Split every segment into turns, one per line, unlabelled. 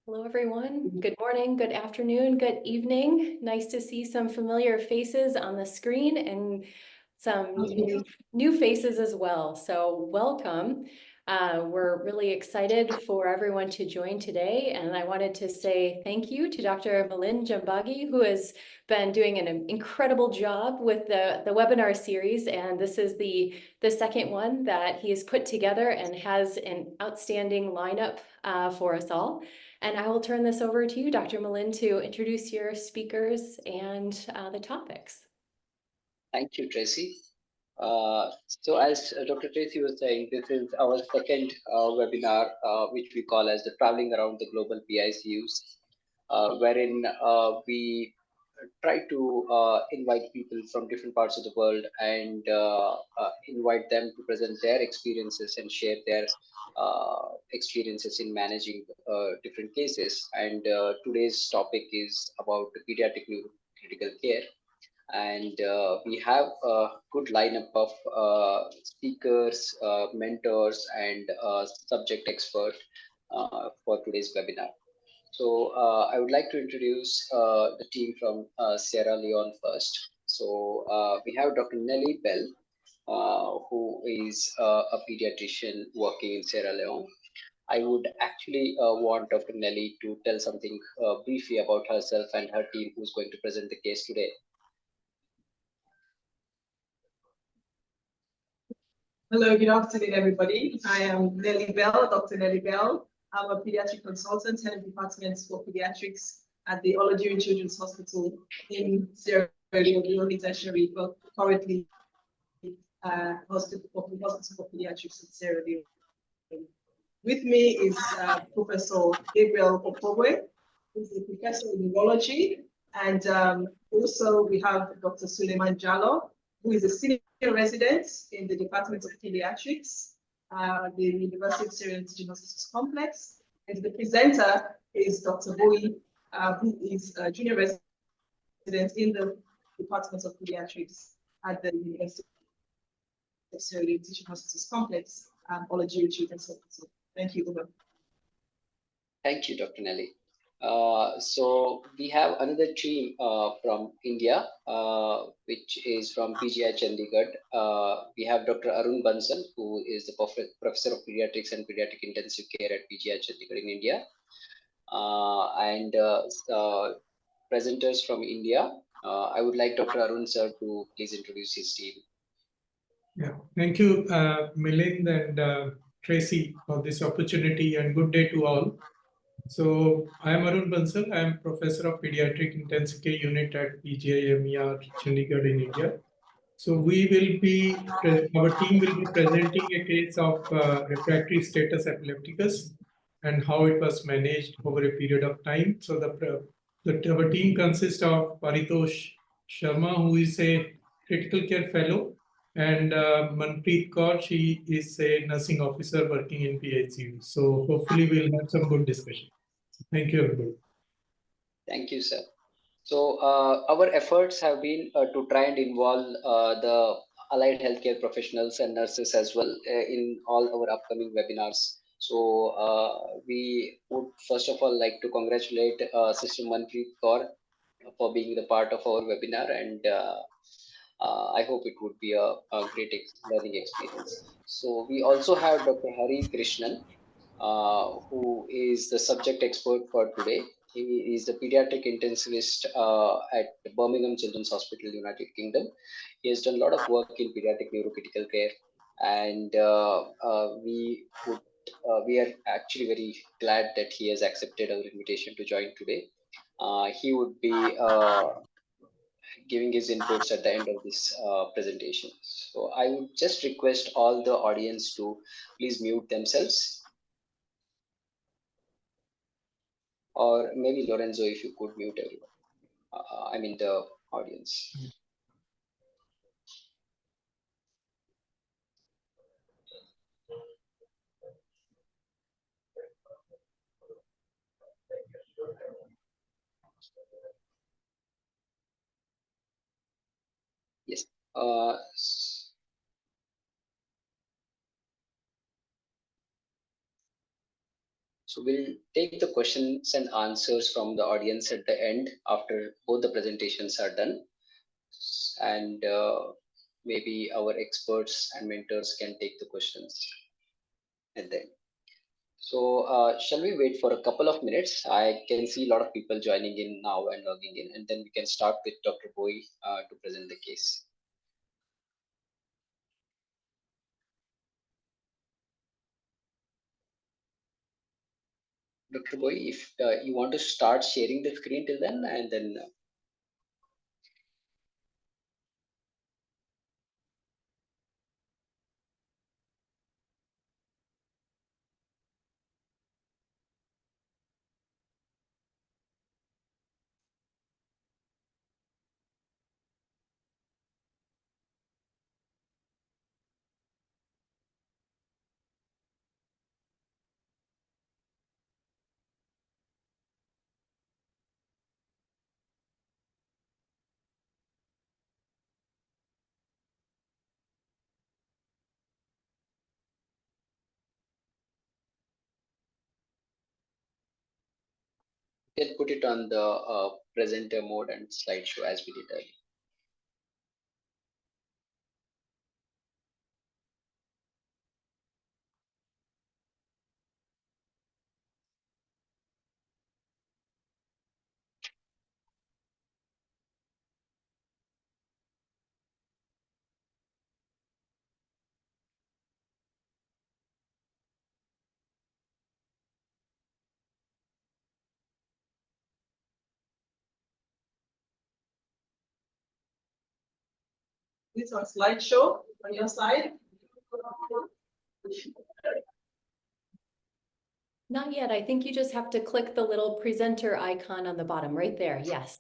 Hello, everyone. Good morning, good afternoon, good evening. Nice to see some familiar faces on the screen and some new faces as well. So welcome. We're really excited for everyone to join today. And I wanted to say thank you to Dr. Milind Jambagi, who has been doing an incredible job with the webinar series. And this is the second one that he has put together and has an outstanding lineup for us all. And I will turn this over to you, Dr. Milind, to introduce your speakers and the topics.
Thank you, Tracy. So as Dr. Tracy was saying, this is our second webinar, which we call as the Traveling Around the Global PICUs, wherein we try to invite people from different parts of the world and invite them to present their experiences and share their experiences in managing different cases. And today's topic is about the pediatric neurocritical care. And we have a good lineup of speakers, mentors, and subject experts for today's webinar. So I would like to introduce the team from Sierra Leone first. So we have Dr. Nelly Bell, who is a pediatrician working in Sierra Leone. I would actually want Dr. Nelly to tell something briefly about herself and her team who's going to present the case today.
Hello, good afternoon, everybody. I am Nelly Bell, Dr. Nelly Bell. I'm a pediatric consultant, head of departments for pediatrics at the Olajiri Children's Hospital in Sierra Leone tertiary, but currently hospital for pediatrics in Sierra Leone. With me is Professor Gabriel Popogwe, who's a professor in neurology, and also we have Dr. Suleiman Jallo, who is a senior resident in the Department of Pediatrics, the University of Sierra Leone Hospital Complex. And the presenter is Dr. Bowie, who is a junior resident in the Department of Pediatrics at the University of Sierra Leone Hospital Complex, Olajiri Children's Hospital. Thank you, Uber.
Thank you, Dr. Nelly. So we have another team from India, which is from PGI Chandigarh. We have Dr. Arun Bansal, who is the Professor of Pediatrics and Pediatric Intensive Care at PGI Chandigarh in India. And presenters from India. I would like Dr. Arun sir to please introduce his team.
Yeah, thank you, Milind and Tracy, for this opportunity, and good day to all. So I am Arun Bansal. I am Professor of Pediatric Intensive Care Unit at PGI Chandigarh in India. So we will be, our team will be presenting a case of refractory status epilepticus and how it was managed over a period of time. So our team consists of Paritosh Sharma, who is a critical care fellow, and Manpreet Kaur, she is a nursing officer working in PICU. So hopefully we'll have some good discussion. Thank you, everybody.
Thank you, sir. So our efforts have been to try and involve the allied healthcare professionals and nurses as well in all our upcoming webinars. So we would first of all like to congratulate Sister Manpreet Kaur for being the part of our webinar, and I hope it would be a great learning experience. So we also have Dr. Hari Krishnan, who is the subject expert for today. He is the pediatric intensivist at Birmingham Children's Hospital, United Kingdom. He has done a lot of work in pediatric neurocritical care, and we are actually very glad that he has accepted our invitation to join today. He would be giving his inputs at the end of this presentation. So I would just request all the audience to please mute themselves. Or maybe Lorenzo, if you could mute everyone. I mean the audience. Yes. So we'll take the questions and answers from the audience at the end after both the presentations are done. And maybe our experts and mentors can take the questions at the end. So shall we wait for a couple of minutes? I can see a lot of people joining in now and logging in, and then we can start with Dr. Boy to present the case. Dr. Boy, if you want to start sharing the screen till then, and then you can put it on the presenter mode and slideshow as we did earlier.
This on slideshow on your side.
Not yet. I think you just have to click the little presenter icon on the bottom right there. Yes.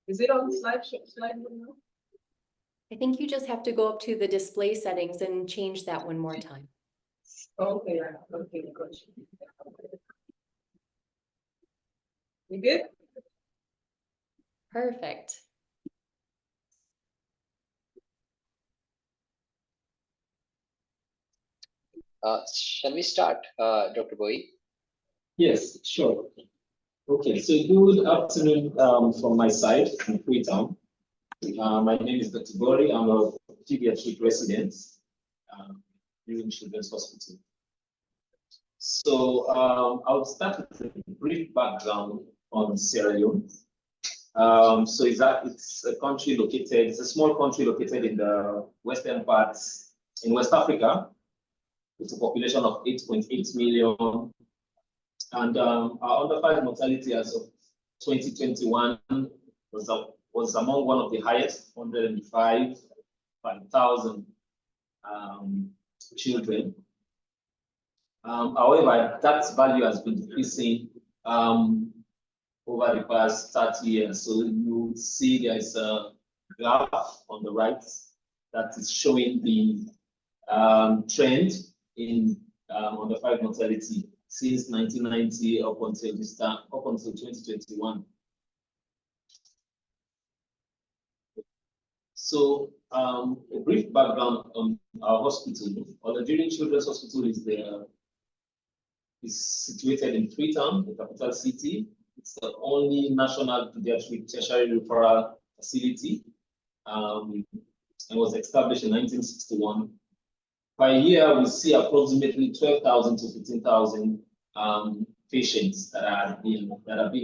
Is it on the slide now?
I think you just have to go up to the display settings and change that one more time.
Okay, okay, gotcha. You good?
Perfect.
Shall we start, Dr. Boy?
Yes, sure. Okay, so good afternoon from my side in Freetown. My name is Dr. Gori. I'm a pediatric resident in Children's Hospital. So I'll start with a brief background on Sierra Leone. So it's a country located, it's a small country located in the western parts in West Africa, with a population of 8.8 million. And our under-5 mortality as of 2021 was among one of the highest, 105 per 1,000 children. However, that value has been decreasing over the past 30 years. So you see there's a graph on the right that is showing the trend in under-5 mortality since 1990 up until 2021. So a brief background on our hospital. Our Nigerian Children's Hospital is situated in Freetown, the capital city. It's the only national pediatric tertiary referral facility and was established in 1961. Per year, we see approximately 12,000 to 15,000 patients that are being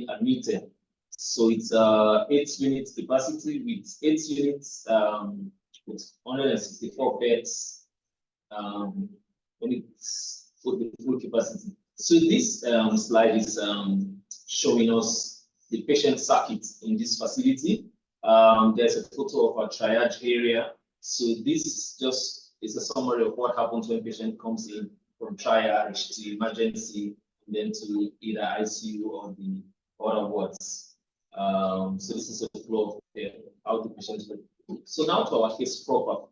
admitted. So it's 8 units capacity with 8 units with 164 beds when it's the full capacity. So this slide is showing us the patient circuit in this facility. There's a photo of a triage area. So this just is a summary of what happens when a patient comes in from triage to emergency, and then to either ICU or the other wards. So this is a flow of how the patients look. So now to our case proper.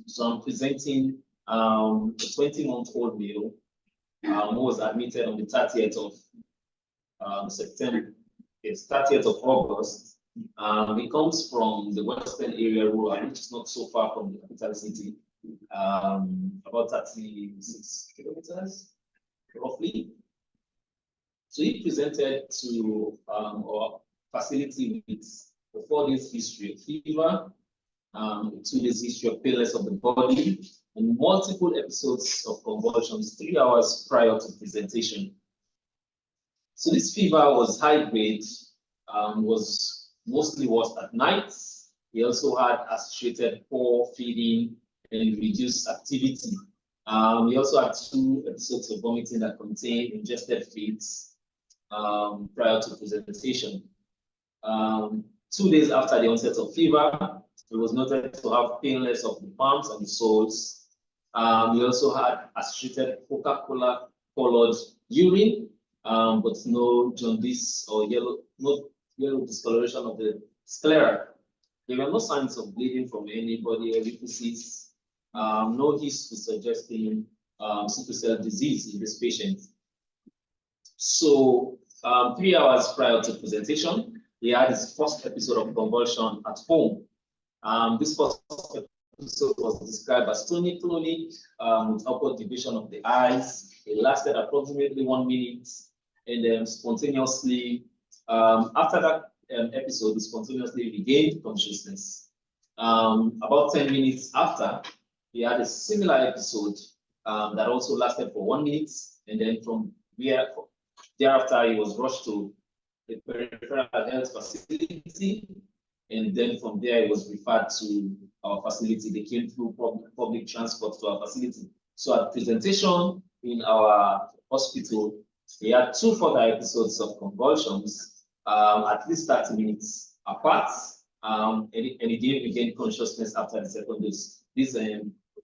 So I'm presenting a 20-month-old male who was admitted on the 30th of September. It's 30th of August. He comes from the western area, rural, which is not so far from the capital city, about 36 kilometers, roughly. So he presented to our facility with a 4 days history of fever, 2 days history of paleness of the body, and multiple episodes of convulsions 3 hours prior to presentation. So this fever was high grade, was mostly worse at night. He also had associated poor feeding and reduced activity. He also had 2 episodes of vomiting that contained ingested feeds prior to presentation. 2 days after the onset of fever, he was noted to have paleness of the palms and the soles. He also had associated Coca-Cola colored urine, but no jaundice or no yellow discoloration of the sclera. There were no signs of bleeding from anybody or epilepsies, no history suggesting sickle cell disease in this patient. So 3 hours prior to presentation, he had his first episode of convulsion at home. This first episode was described as tonic-clonic with upward division of the eyes. It lasted approximately 1 minute, and then spontaneously, after that episode, he spontaneously regained consciousness. About 10 minutes after, he had a similar episode that also lasted for 1 minute, and then from thereafter, he was rushed to the peripheral health facility, and then from there, he was referred to our facility. They came through public transport to our facility. So at presentation in our hospital, he had 2 further episodes of convulsions, at least 30 minutes apart, and he didn't regain consciousness after the second dose. These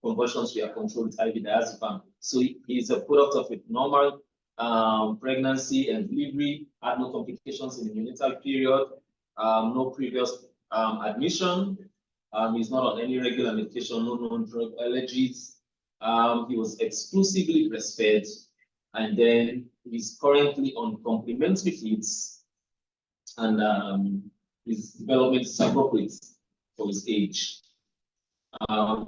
convulsions were controlled with IV diazepam. So he is a product of a normal pregnancy and delivery, had no complications in the neonatal period, no previous admission. He's not on any regular medication, no known drug allergies. He was exclusively breastfed, and then he's currently on complementary feeds, and his development is appropriate for his age.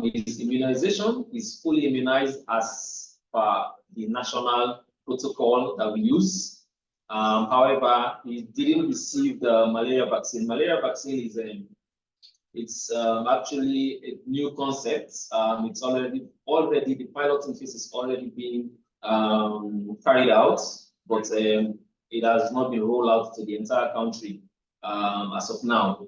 His immunization is fully immunized as per the national protocol that we use. However, he didn't receive the malaria vaccine. Malaria vaccine is actually a new concept. It's already the piloting phase is already being carried out, but it has not been rolled out to the entire country as of now.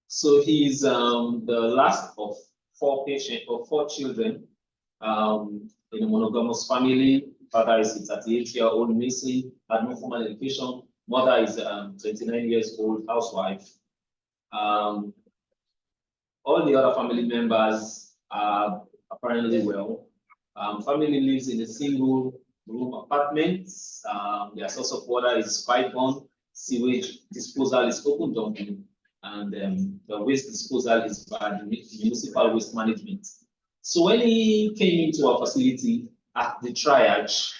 So he's the last of 4 children in a monogamous family. Father is a 38-year-old Mason, had no formal education. Mother is 29 years old, housewife. All the other family members are apparently well. Family lives in a single-room apartment. Their source of water is pipe-borne. Sewage disposal is open dumping, and the waste disposal is by the municipal waste management. So when he came into our facility at the triage,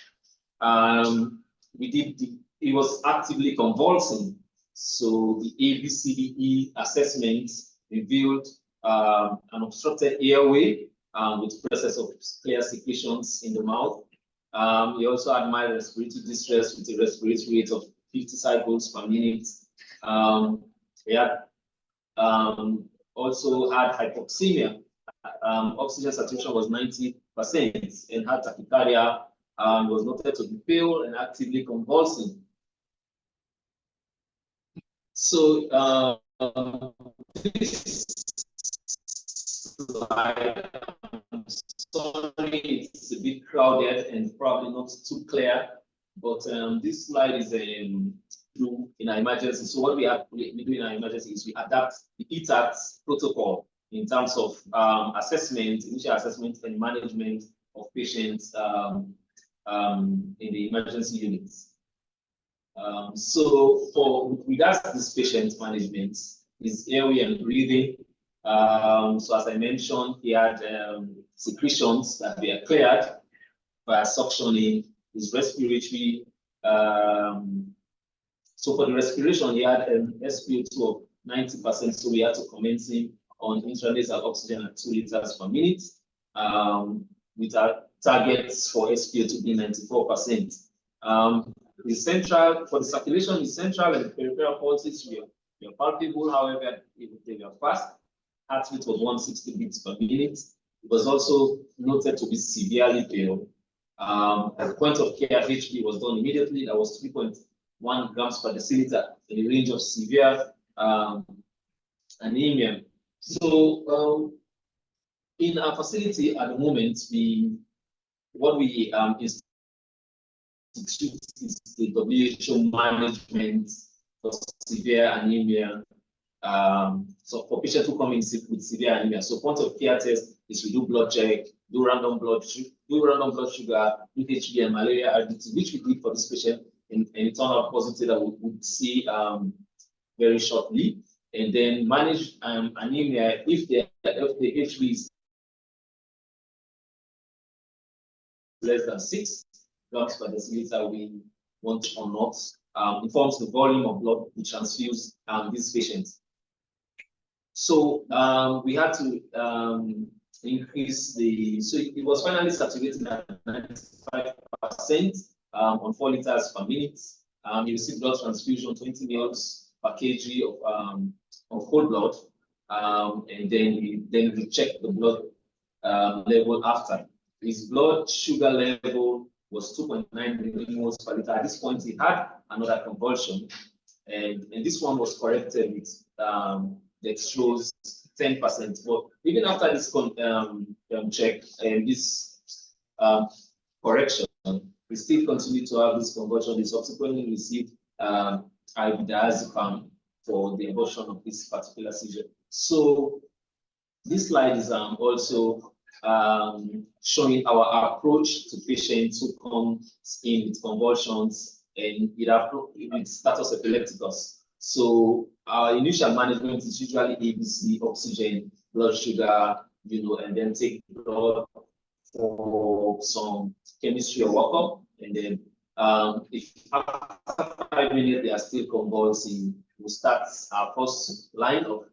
he was actively convulsing. So the ABCDE assessment revealed an obstructed airway with presence of clear secretions in the mouth. He also had mild respiratory distress with a respiratory rate of 50 cycles per minute. He had also had hypoxemia. Oxygen saturation was 90% and had tachycardia, was noted to be pale and actively convulsing. So this slide, sorry, it's a bit crowded and probably not too clear, but this slide is do in our emergency. So what we do in our emergency is we adapt the PedsICU protocol in terms of initial assessment and management of patients in the emergency units. So with regards to this patient management, his airway and breathing. So as I mentioned, he had secretions that were cleared. via suctioning, his respiratory. So for the respiration, he had an SpO2 of 90%, so we had to commence him on intranasal oxygen at 2 liters per minute, with our targets for SpO2 being 94%. The central, for the circulation, the central and peripheral pulses were palpable, however, they were fast. Heart rate was 160 beats per minute. It was also noted to be severely pale. At the point of care, HB was done immediately. That was 3.1 grams per deciliter in the range of severe anemia. So in our facility at the moment, what we institute is the WHO management for severe anemia. So for patients who come in with severe anemia, so point of care test is we do blood check, do random blood sugar, do HB and malaria RDT, which we did for this patient, and it turned out positive that we would see very shortly, and then manage anemia if the HB is less than 6 grams per deciliter, we want or not, informs the volume of blood we transfuse these patients. So we had to increase so it was finally saturated at 95% on 4 liters per minute. You receive blood transfusion, 20 mL per kg of whole blood, and then we check the blood level after. His blood sugar level was 2.9 millimoles per liter. At this point, he had another convulsion, and this one was corrected with dextrose 10%. But even after this check and this correction, we still continue to have this convulsion. He subsequently received IV diazepam for the abortion of this particular seizure. So this slide is also showing our approach to patients who come in with convulsions and with status epilepticus. So our initial management is usually ABC, oxygen, blood sugar, and then take blood for some chemistry or workup. And then if after 5 minutes they are still convulsing, we'll start our first line of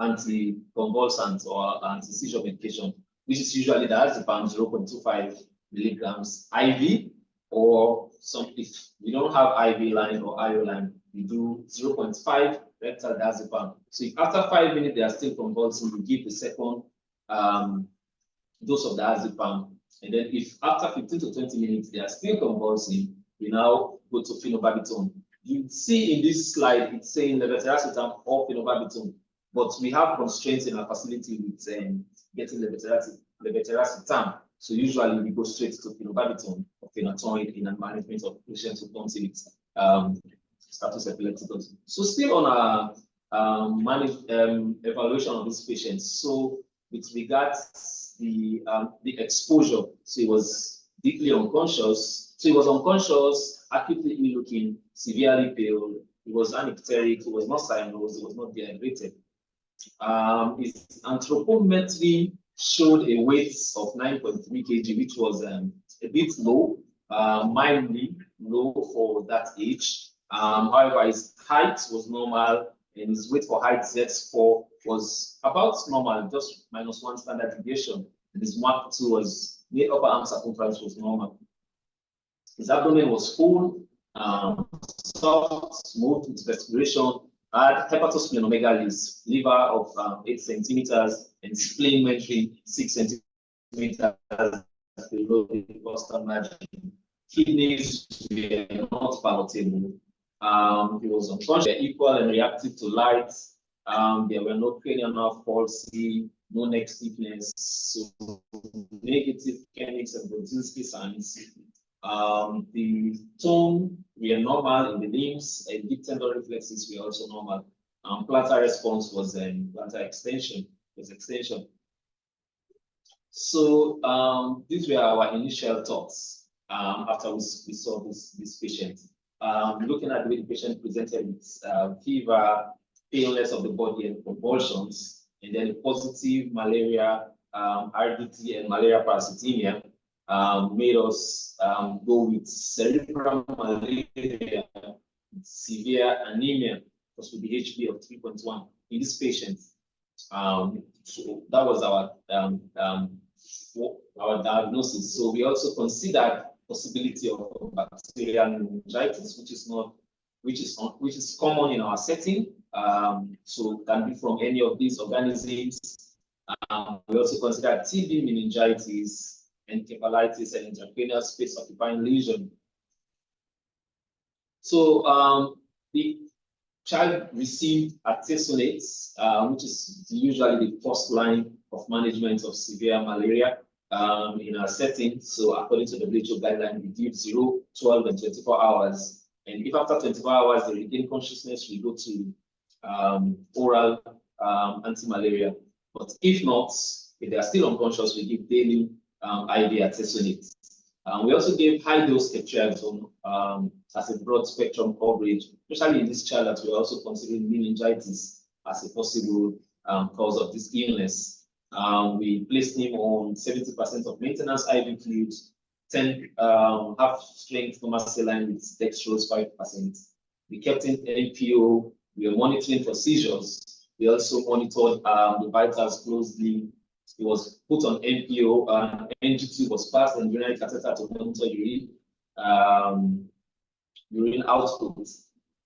anticonvulsant or anti-seizure medication, which is usually the diazepam 0.25 milligrams IV, or if we don't have IV line or IO line, we do 0.5 rectal diazepam. So if after 5 minutes they are still convulsing, we give the second dose of diazepam. And then if after 15 to 20 minutes they are still convulsing, we now go to phenobarbital. You see in this slide, it's saying levetiracetam or phenobarbital, but we have constraints in our facility with getting levetiracetam. So usually we go straight to phenobarbital or phenytoin in the management of patients who come with status epilepticus. So still on our evaluation of these patients. So with regards the exposure, so he was deeply unconscious. So he was unconscious, acutely ill looking, severely pale. He was anicteric. He was not cyanosed. He was not dehydrated. His anthropometry showed a weight of 9.3 kg, which was a bit low, mildly low for that age. However, his height was normal, and his weight for height Z4 was about normal, just -1 standard deviation. And his Mark 2 was, the upper arm circumference was normal. His abdomen was full, soft, smooth with respiration, had hepatosplenomegaly, liver of 8 centimeters, and spleen measuring 6 centimeters below the costal margin. Kidneys were not palatable. He was unconscious, equal and reactive to light. There were no cranial nerve palsy, no neck stiffness, so negative Kennex and Brodzinski signs. The tone were normal in the limbs, and deep tendon reflexes were also normal. Plantar response was plantar extension. So these were our initial thoughts after we saw this patient. Looking at the way the patient presented with fever, paleness of the body, and convulsions, and then a positive malaria, RDT, and malaria parasitemia. made us go with cerebral malaria, severe anemia, because with the HB of 3.1 in this patient. So that was our diagnosis. So we also considered possibility of bacterial meningitis, which is common in our setting. So can be from any of these organisms. We also considered TB meningitis, encephalitis, and intracranial space occupying lesion. So the child received artesunates, which is usually the first line of management of severe malaria in our setting. So according to the WHO guideline, we give 0, 12, and 24 hours. And if after 24 hours they regain consciousness, we go to oral anti-malaria. But if not, if they are still unconscious, we give daily IV artesunates. We also gave high-dose ceftriaxone as a broad spectrum coverage, especially in this child that we're also considering meningitis as a possible cause of this illness. We placed him on 70% of maintenance IV fluid, 10 half-strength normal saline with dextrose 5%. We kept him NPO. We were monitoring for seizures. We also monitored the vitals closely. He was put on NPO, NG2 was passed, and urinary catheter to monitor urine output.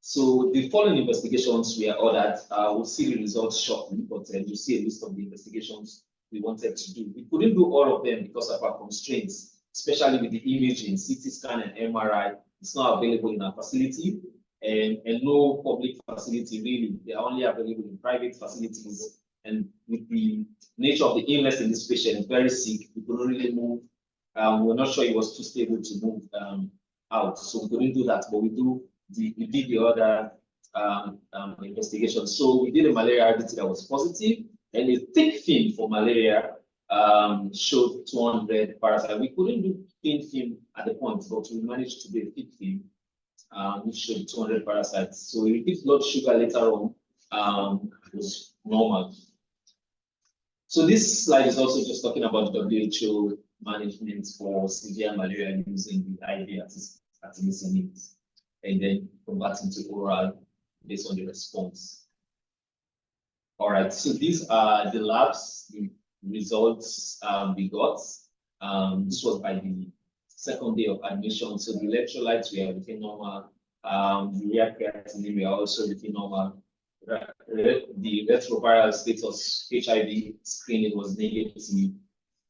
So the following investigations were ordered. We'll see the results shortly, but you'll see a list of the investigations we wanted to do. We couldn't do all of them because of our constraints, especially with the imaging, CT scan and MRI. It's not available in our facility, and no public facility really. They are only available in private facilities. And with the nature of the illness in this patient, very sick, we couldn't really move. We were not sure he was too stable to move out, so we couldn't do that. But we did the other investigation. So we did a malaria RDT that was positive, and a thick film for malaria showed 200 parasites. We couldn't do thin film at the point, but we managed to do a thick film, which showed 200 parasites. So we repeat blood sugar later on, it was normal. So this slide is also just talking about WHO management for severe malaria using the IV artemisinin and then converting to oral based on the response. All right, so these are the labs, the results we got. This was by the second day of admission. So the electrolytes were within normal, urea creatinine were also within normal. The retroviral status HIV screening was negative,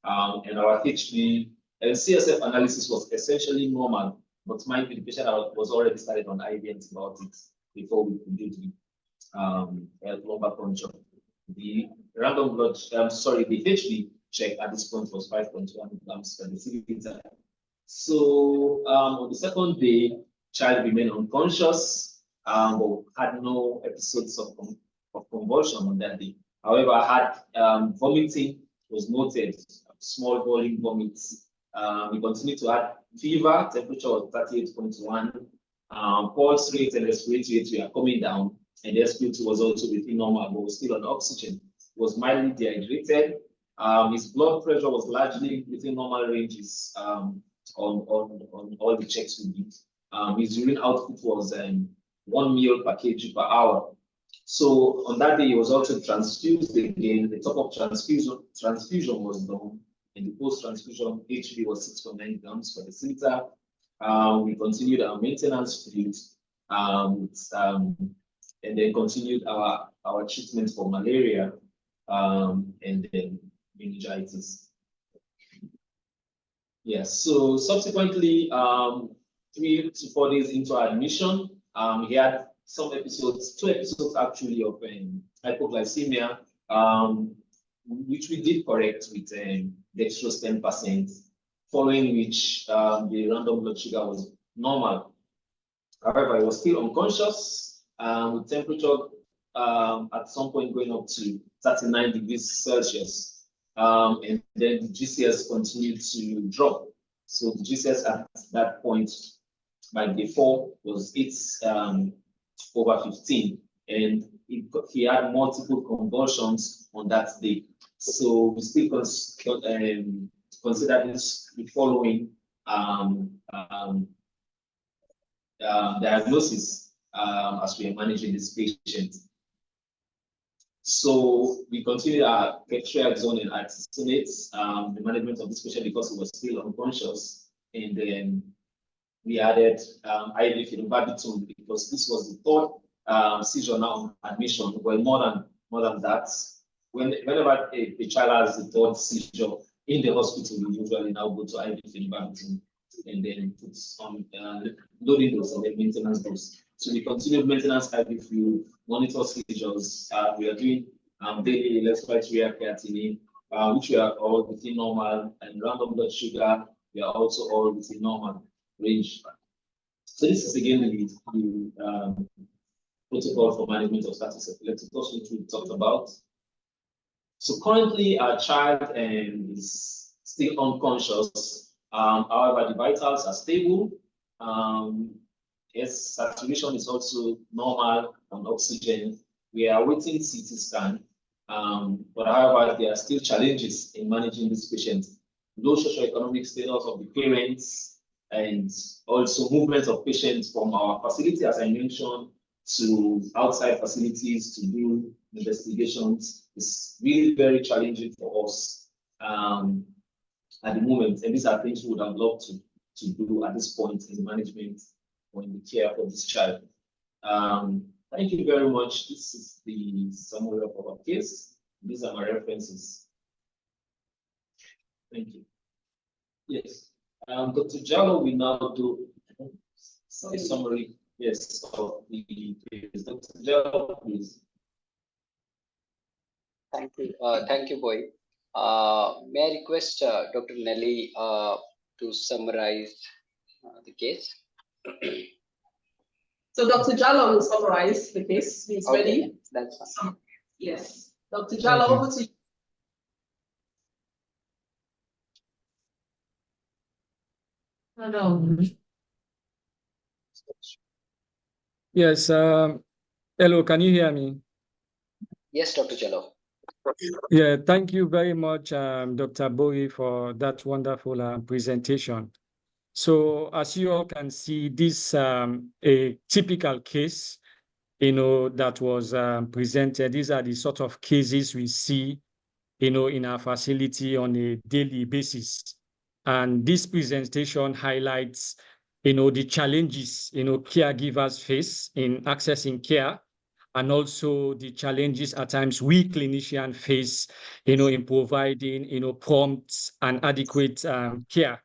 and our HB and CSF analysis was essentially normal, but mind you, the patient was already started on IV antibiotics before we could do the lumbar puncture. The random blood, the HB check at this point was 5.1 grams per deciliter. So on the second day, child remained unconscious. But had no episodes of convulsion on that day. However, had vomiting was noted, small volume vomits. We continued to have fever, temperature was 38.1. Pulse rate and respiratory rate were coming down, and the SpO2 was also within normal, but was still on oxygen. He was mildly dehydrated. His blood pressure was largely within normal ranges on all the checks we did. His urine output was 1 ml per kg per hour. So on that day, he was also transfused again. The top-up transfusion was done, and the post-transfusion HB was 6.9 grams per deciliter. We continued our maintenance fluid, and then continued our treatment for malaria and then meningitis. Yes. So subsequently, 3 to 4 days into admission, he had some episodes, 2 episodes actually of hypoglycemia, which we did correct with dextrose 10%, following which the random blood sugar was normal. However, he was still unconscious with temperature at some point going up to 39 degrees Celsius. And then the GCS continued to drop. So the GCS at that point by day 4 was 8/15, and he had multiple convulsions on that day. So we still consider this the following diagnosis as we are managing this patient. So we continued our ceftriaxone and artesunates, the management of this patient because he was still unconscious, and then we added IV phenobarbital because this was the third seizure now on admission. Well, more than that. Whenever a child has the third seizure in the hospital, we usually now go to IV phenobarbital and then put on loading dose and then maintenance dose. So we continue maintenance IV fluid, monitor seizures. We are doing daily electrolyte creatinine, which we are all within normal, and random blood sugar, we are also all within normal range. So this is again the protocol for management of status epilepticus, which we talked about. So currently our child is still unconscious. However, the vitals are stable. Yes, saturation is also normal on oxygen. We are waiting CT scan, but however, there are still challenges in managing this patient. Low socioeconomic status of the parents, and also movement of patients from our facility, as I mentioned, to outside facilities to do investigations is really very challenging for us at the moment. And these are things we would have loved to do at this point in the management or in the care for this child. Thank you very much. This is the summary of our case. These are my references. Thank you. Yes. Dr. Jallo will now do a summary, yes, of the case. Dr. Jallo, please.
Thank you, Boy. May I request Dr. Nelly to summarize the case?
So Dr. Jallo will summarize the case. He's ready.
That's fine.
Yes. Dr. Jallo, over to you.
Hello. Yes. Hello. Can you hear me?
Yes, Dr. Jallo.
Yeah. Thank you very much, Dr. Bowie, for that wonderful presentation. So, as you all can see, this a typical case, that was presented. These are the sort of cases we see, in our facility on a daily basis. And this presentation highlights, the challenges, caregivers face in accessing care, and also the challenges at times we clinicians face, in providing, prompt and adequate care.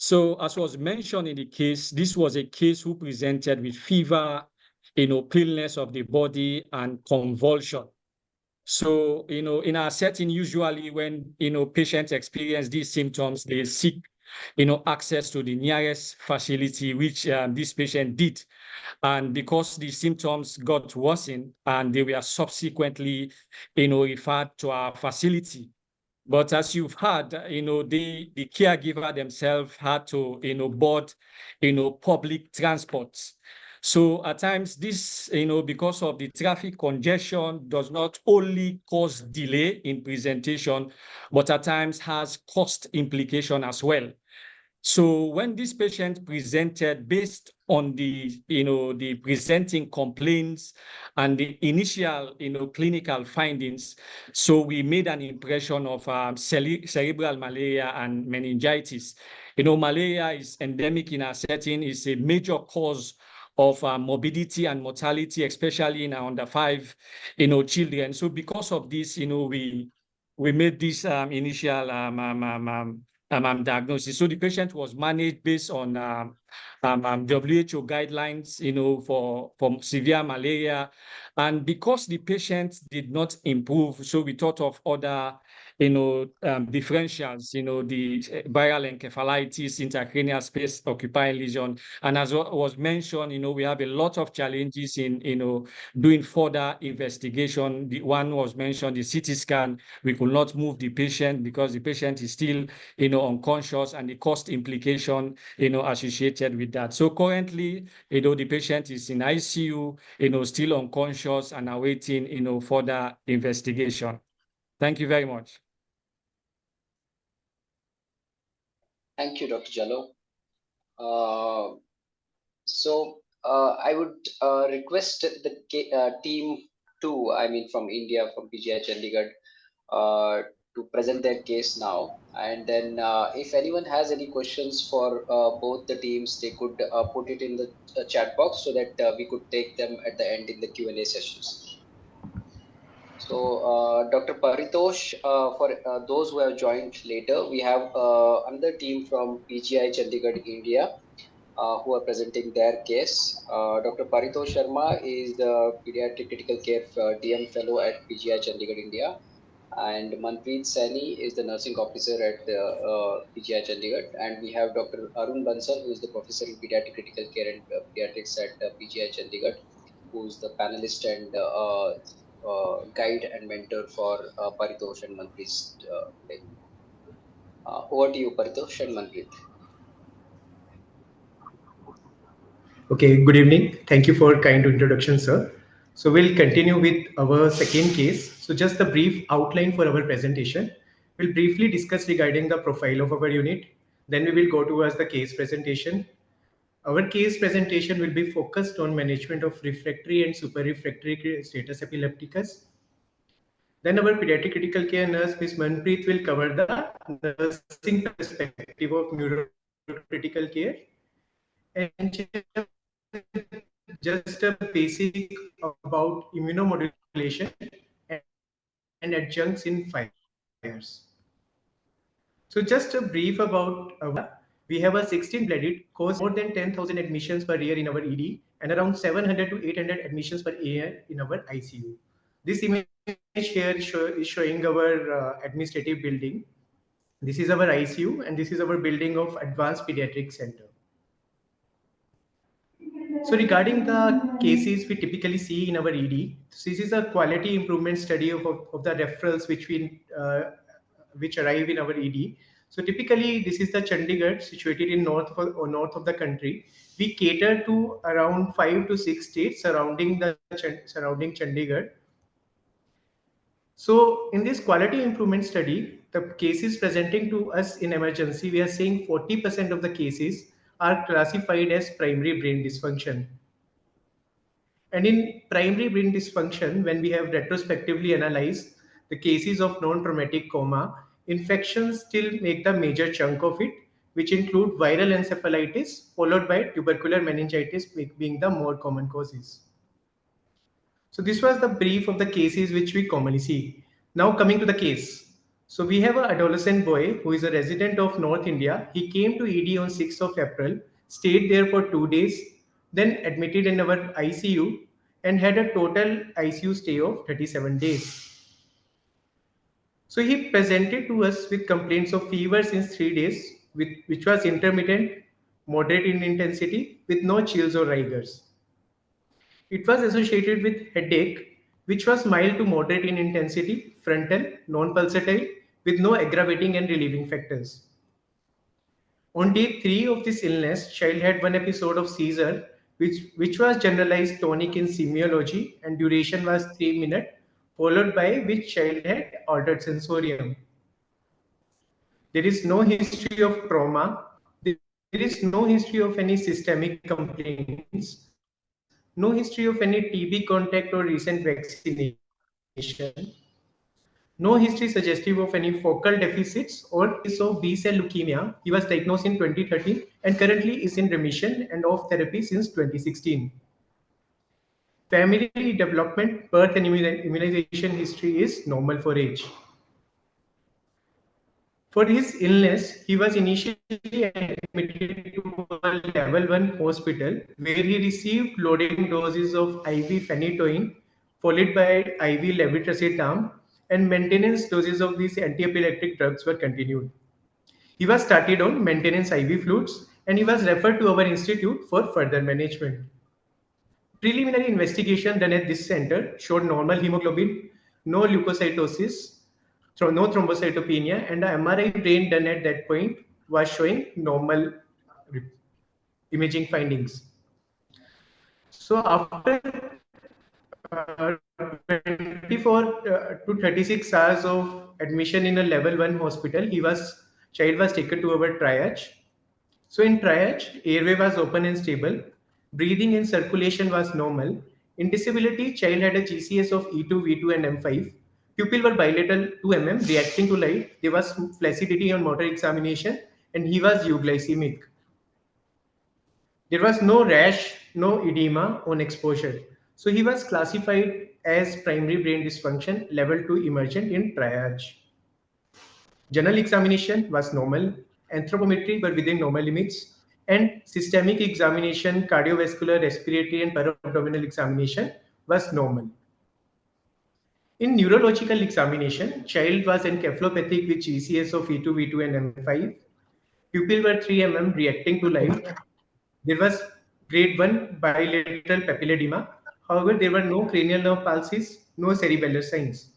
So as was mentioned in the case, this was a case who presented with fever, paleness of the body and convulsion. So, in our setting, usually when, patients experience these symptoms, they seek, access to the nearest facility, which this patient did. And because the symptoms got worsened and they were subsequently, referred to our facility. But as you've heard, the caregiver themselves had to, board, public transports. So at times this, because of the traffic congestion, does not only cause delay in presentation, but at times has cost implication as well. So when this patient presented based on the, the presenting complaints and the initial, clinical findings, so we made an impression of cerebral malaria and meningitis. Malaria is endemic in our setting, is a major cause of morbidity and mortality, especially in our under 5, children. So because of this, we made this initial diagnosis. So the patient was managed based on WHO guidelines, for severe malaria. And because the patient did not improve, so we thought of other, differentials, the viral encephalitis, intracranial space occupying lesion. And as was mentioned, we have a lot of challenges in, doing further investigation. The one was mentioned, the CT scan. We could not move the patient because the patient is still, unconscious, and the cost implication, associated with that. So currently, the patient is in ICU, still unconscious and awaiting, further investigation. Thank you very much.
Thank you, Dr. Jallo. I would request the team two, I mean from India, from PGI Chandigarh, to present their case now. And then if anyone has any questions for both the teams, they could put it in the chat box so that we could take them at the end in the Q&A sessions. So, Dr. Paritosh, for those who have joined later, we have another team from PGI Chandigarh, India, who are presenting their case. Dr. Paritosh Sharma is the Pediatric Critical Care DM Fellow at PGI Chandigarh, India. And Manpreet Saini is the Nursing Officer at the PGI Chandigarh. And we have Dr. Arun Bansal, who is the Professor in Pediatric Critical Care and Pediatrics at PGI Chandigarh, who is the panelist and guide and mentor for Paritosh and Manpreet today. Over to you, Paritosh and Manpreet.
Okay, good evening. Thank you for kind introduction, sir. So we'll continue with our second case. So just a brief outline for our presentation. We'll briefly discuss regarding the profile of our unit. Then we will go towards the case presentation. Our case presentation will be focused on management of refractory and super refractory status epilepticus. Then our pediatric critical care nurse, Ms. Manpreet, will cover the nursing perspective of neurocritical care. And just a basic about immunomodulation and adjuncts in fires. So just a brief about we have a 16-bedded, cause more than 10,000 admissions per year in our ED and around 700 to 800 admissions per year in our ICU. This image here is showing our administrative building. This is our ICU and this is our building of Advanced Pediatric Center. So regarding the cases we typically see in our ED, so this is a quality improvement study of the referrals which arrive in our ED. So typically this is the Chandigarh, situated in north of the country. We cater to around 5 to 6 states surrounding Chandigarh. So in this quality improvement study, the cases presenting to us in emergency, we are saying 40% of the cases are classified as primary brain dysfunction. And in primary brain dysfunction, when we have retrospectively analyzed the cases of non-traumatic coma, infections still make the major chunk of it, which include viral encephalitis, followed by tubercular meningitis being the more common causes. So this was the brief of the cases which we commonly see. Now coming to the case. So we have an adolescent boy who is a resident of North India. He came to ED on 6th of April, stayed there for 2 days, then admitted in our ICU and had a total ICU stay of 37 days. So he presented to us with complaints of fever since 3 days, which was intermittent, moderate in intensity, with no chills or rigors. It was associated with headache, which was mild to moderate in intensity, frontal, non-pulsatile, with no aggravating and relieving factors. On day 3 of this illness, child had one episode of seizure, which was generalized tonic in semiology and duration was 3 minutes, followed by which child had altered sensorium. There is no history of trauma. There is no history of any systemic complaints. No history of any TB contact or recent vaccination. No history suggestive of any focal deficits or case of B-cell leukemia. He was diagnosed in 2013 and currently is in remission and off therapy since 2016. Family development, birth and immunization history is normal for age. For his illness, he was initially admitted to a level 1 hospital where he received loading doses of IV phenytoin followed by IV levetiracetam, and maintenance doses of these anti-epileptic drugs were continued. He was started on maintenance IV fluids and he was referred to our institute for further management. Preliminary investigation done at this center showed normal hemoglobin, no leukocytosis, no thrombocytopenia, and the MRI brain done at that point was showing normal imaging findings. So after 24 to 36 hours of admission in a level 1 hospital, he was child was taken to our triage. So in triage, airway was open and stable. Breathing and circulation was normal. In disability, child had a GCS of E2, V2 and M5. Pupil were bilateral 2 mm reacting to light. There was flaccidity on motor examination and he was euglycemic. There was no rash, no edema on exposure. So he was classified as primary brain dysfunction level 2 emergent in triage. General examination was normal, anthropometry were within normal limits, and systemic examination, cardiovascular, respiratory, and para-abdominal examination was normal. In neurological examination, child was encephalopathic with GCS of E2, V2, and M5. Pupil were 3 mm reacting to light. There was grade 1 bilateral papilledema. However, there were no cranial nerve pulses, no cerebellar signs.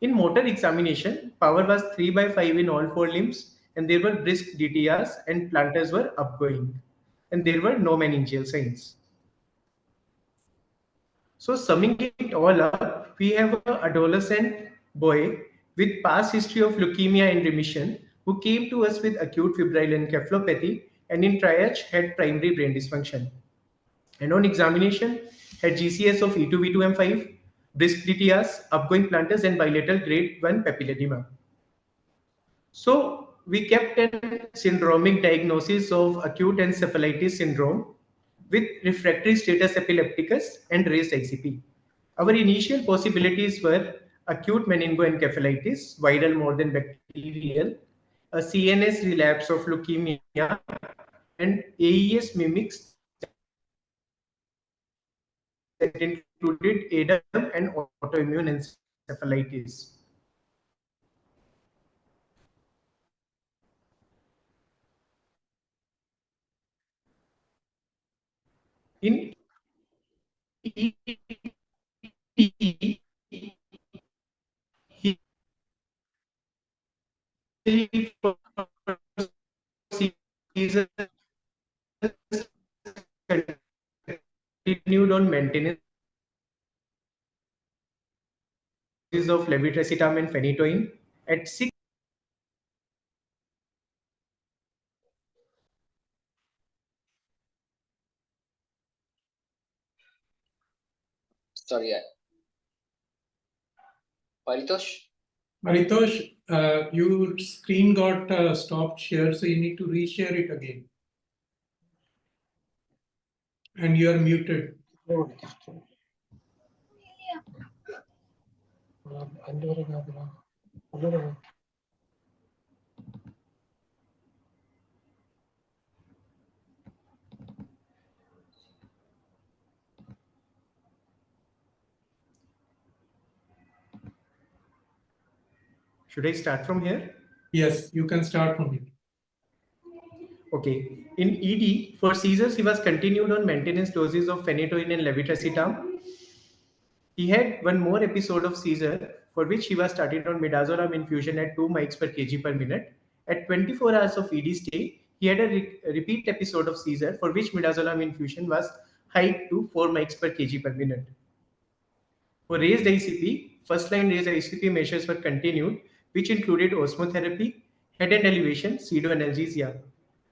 In motor examination, power was 3/5 in all 4 limbs, and there were brisk DTRs and planters were upgoing, and there were no meningeal signs. So summing it all up, we have an adolescent boy with past history of leukemia in remission who came to us with acute febrile encephalopathy and in triage had primary brain dysfunction. And on examination, had GCS of E2, V2, M5, brisk DTRs, upgoing planters, and bilateral grade 1 papilledema. So we kept a syndromic diagnosis of acute encephalitis syndrome with refractory status epilepticus and raised ICP. Our initial possibilities were acute meningoencephalitis, viral more than bacterial, a CNS relapse of leukemia, and AES mimics that included ADEM and autoimmune encephalitis. In ET, continued on maintenance of levetiracetam and phenytoin at 6.
Sorry, Paritosh?
Maritosh, your screen got stopped share, so you need to reshare it again. And you are muted.
Should I start from here?
Yes, you can start from here.
Okay. In ED, for seizures, he was continued on maintenance doses of phenytoin and levetiracetam. He had one more episode of seizure for which he was started on midazolam infusion at 2 mics per kg per minute. At 24 hours of ED stay, he had a repeat episode of seizure for which midazolam infusion was hiked to 4 mics per kg per minute. For raised ICP, first-line raised ICP measures were continued, which included osmotherapy, head and elevation, pseudoanalgesia.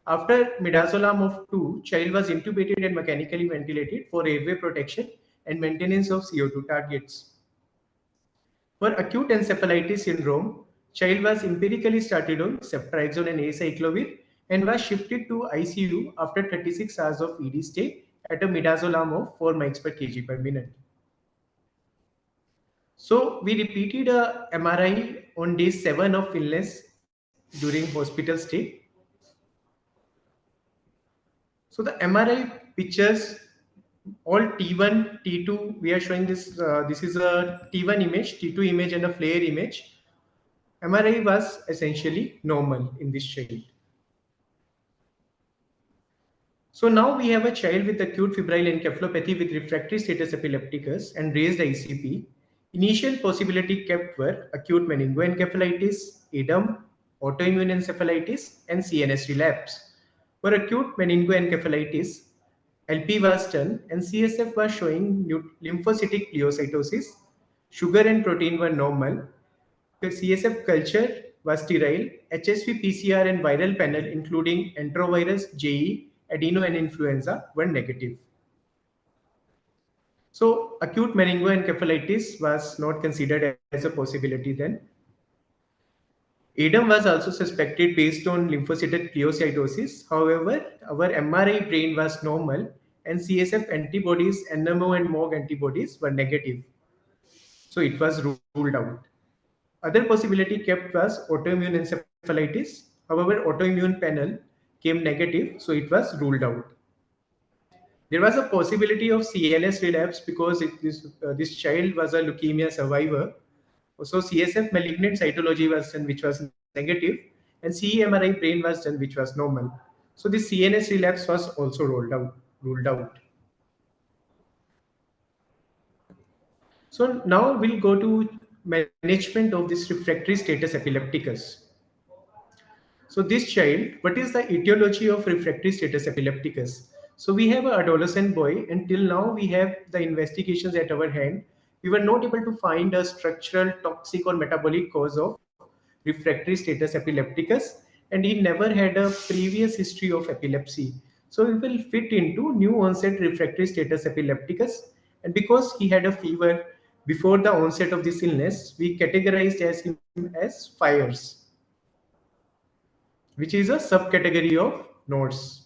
After midazolam of 2, child was intubated and mechanically ventilated for airway protection and maintenance of CO2 targets. For acute encephalitis syndrome, child was empirically started on ceftriaxone and acyclovir and was shifted to ICU after 36 hours of ED stay at a midazolam of 4 mics per kg per minute. So we repeated a MRI on day 7 of illness during hospital stay. So the MRI pictures all T1, T2, we are showing this, this is a T1 image, T2 image and a flare image. MRI was essentially normal in this child. So now we have a child with acute febrile encephalopathy with refractory status epilepticus and raised ICP. Initial possibility kept were acute meningoencephalitis, ADEM, autoimmune encephalitis, and CNS relapse. For acute meningoencephalitis, LP was done and CSF was showing lymphocytic pleocytosis. Sugar and protein were normal. The CSF culture was sterile. HSV, PCR, and viral panel, including enterovirus, JE, adeno, and influenza, were negative. So acute meningoencephalitis was not considered as a possibility then. ADEM was also suspected based on lymphocytic pleocytosis. However, our MRI brain was normal and CSF antibodies, NMO and MOG antibodies were negative. So it was ruled out. Other possibility kept was autoimmune encephalitis. However, autoimmune panel came negative, so it was ruled out. There was a possibility of CNS relapse because this child was a leukemia survivor. So CSF malignant cytology was done, which was negative, and CMRI brain was done, which was normal. So this CNS relapse was also ruled out. So now we'll go to management of this refractory status epilepticus. So this child, what is the etiology of refractory status epilepticus? So we have an adolescent boy, and till now we have the investigations at our hand. We were not able to find a structural, toxic, or metabolic cause of refractory status epilepticus, and he never had a previous history of epilepsy. So he will fit into new onset refractory status epilepticus, and because he had a fever before the onset of this illness, we categorized him as FIRES, which is a subcategory of nodes.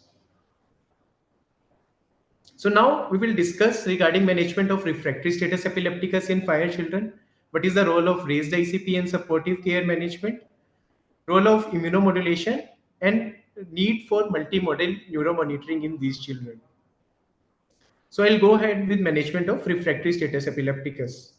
So now we will discuss regarding management of refractory status epilepticus in FIRE children. What is the role of raised ICP and supportive care management? Role of immunomodulation and need for multimodal neuromonitoring in these children. So I'll go ahead with management of refractory status epilepticus.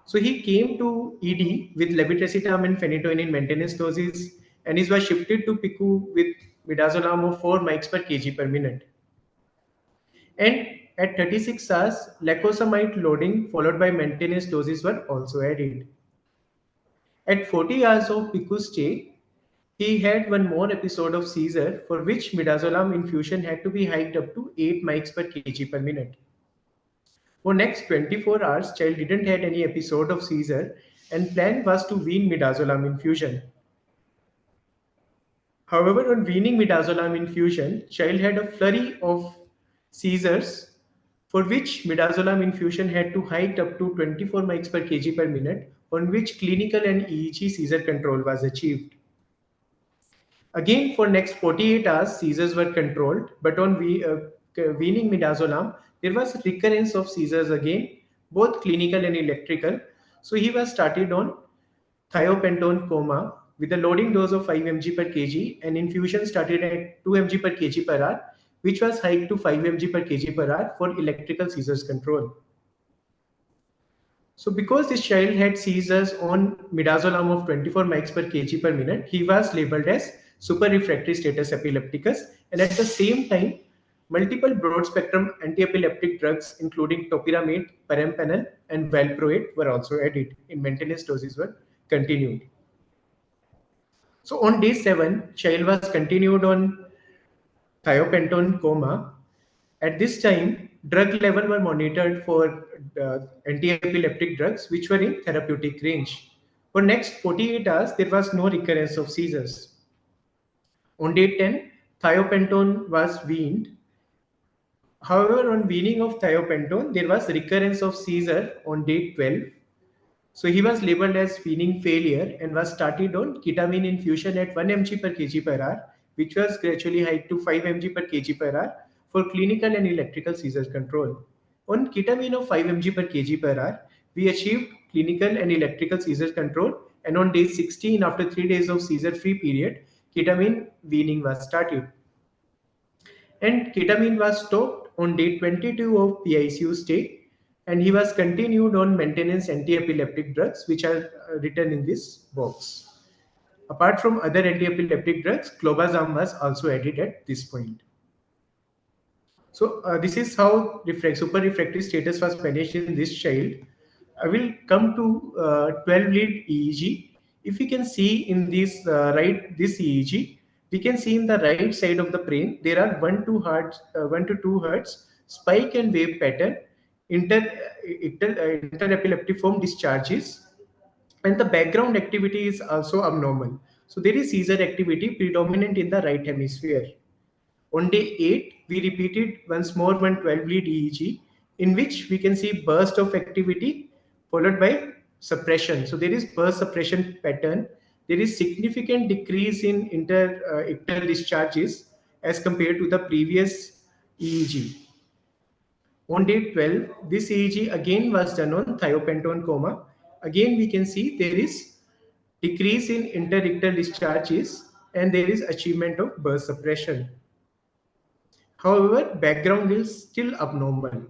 So he came to ED with levetiracetam and phenytoin maintenance doses, and he was shifted to PICU with midazolam of 4 mics per kg per minute. And at 36 hours, lacosamide loading followed by maintenance doses were also added. At 40 hours of PICU stay, he had one more episode of seizure for which midazolam infusion had to be hiked up to 8 mics per kg per minute. For next 24 hours, child didn't have any episode of seizure and plan was to wean midazolam infusion. However, on weaning midazolam infusion, child had a flurry of seizures for which midazolam infusion had to hike up to 24 mics per kg per minute, on which clinical and EEG seizure control was achieved. Again, for next 48 hours, seizures were controlled, but on weaning midazolam, there was recurrence of seizures again, both clinical and electrical. So he was started on thiopentone coma with a loading dose of 5 mg per kg, and infusion started at 2 mg per kg per hour, which was hiked to 5 mg per kg per hour for electrical seizures control. So because this child had seizures on midazolam of 24 mics per kg per minute, he was labeled as super-refractory status epilepticus, and at the same time, multiple broad-spectrum anti-epileptic drugs including topiramate, perampanel, and valproate were also added. In maintenance doses were continued. So on day 7, child was continued on thiopentone coma. At this time, drug level were monitored for anti-epileptic drugs which were in therapeutic range. For next 48 hours, there was no recurrence of seizures. On day 10, thiopentone was weaned. However, on weaning of thiopentone, there was recurrence of seizure on day 12. So he was labeled as weaning failure and was started on ketamine infusion at 1 mg per kg per hour, which was gradually hiked to 5 mg per kg per hour for clinical and electrical seizure control. On ketamine of 5 mg per kg per hour, we achieved clinical and electrical seizure control, and on day 16, after 3 days of seizure-free period, ketamine weaning was started. And ketamine was stopped on day 22 of PICU stay, and he was continued on maintenance anti-epileptic drugs, which are written in this box. Apart from other anti-epileptic drugs, clobazam was also added at this point. So this is how super refractory status was managed in this child. I will come to 12-lead EEG. If you can see in this this EEG, we can see in the right side of the brain there are 1 to 2 hertz spike and wave pattern inter-epileptiform discharges, And the background activity is also abnormal. So there is seizure activity predominant in the right hemisphere. On day 8, we repeated once more 112 lead EEG, in which we can see burst of activity followed by suppression. So there is burst suppression pattern. There is significant decrease in interictal discharges as compared to the previous EEG. On day 12, this EEG again was done on thiopentone coma. Again, we can see there is decrease in interictal discharges and there is achievement of burst suppression. However, background is still abnormal.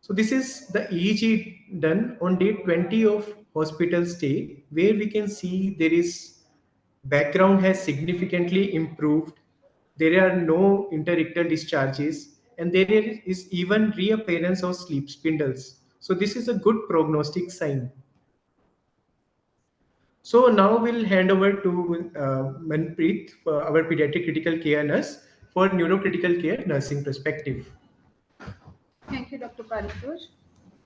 So this is the EEG done on day 20 of hospital stay, where we can see there is background has significantly improved. There are no interictal discharges and there is even reappearance of sleep spindles. So this is a good prognostic sign. So now we'll hand over to Manpreet, our pediatric critical care nurse, for neurocritical care nursing perspective.
Thank you, Dr. Paritosh.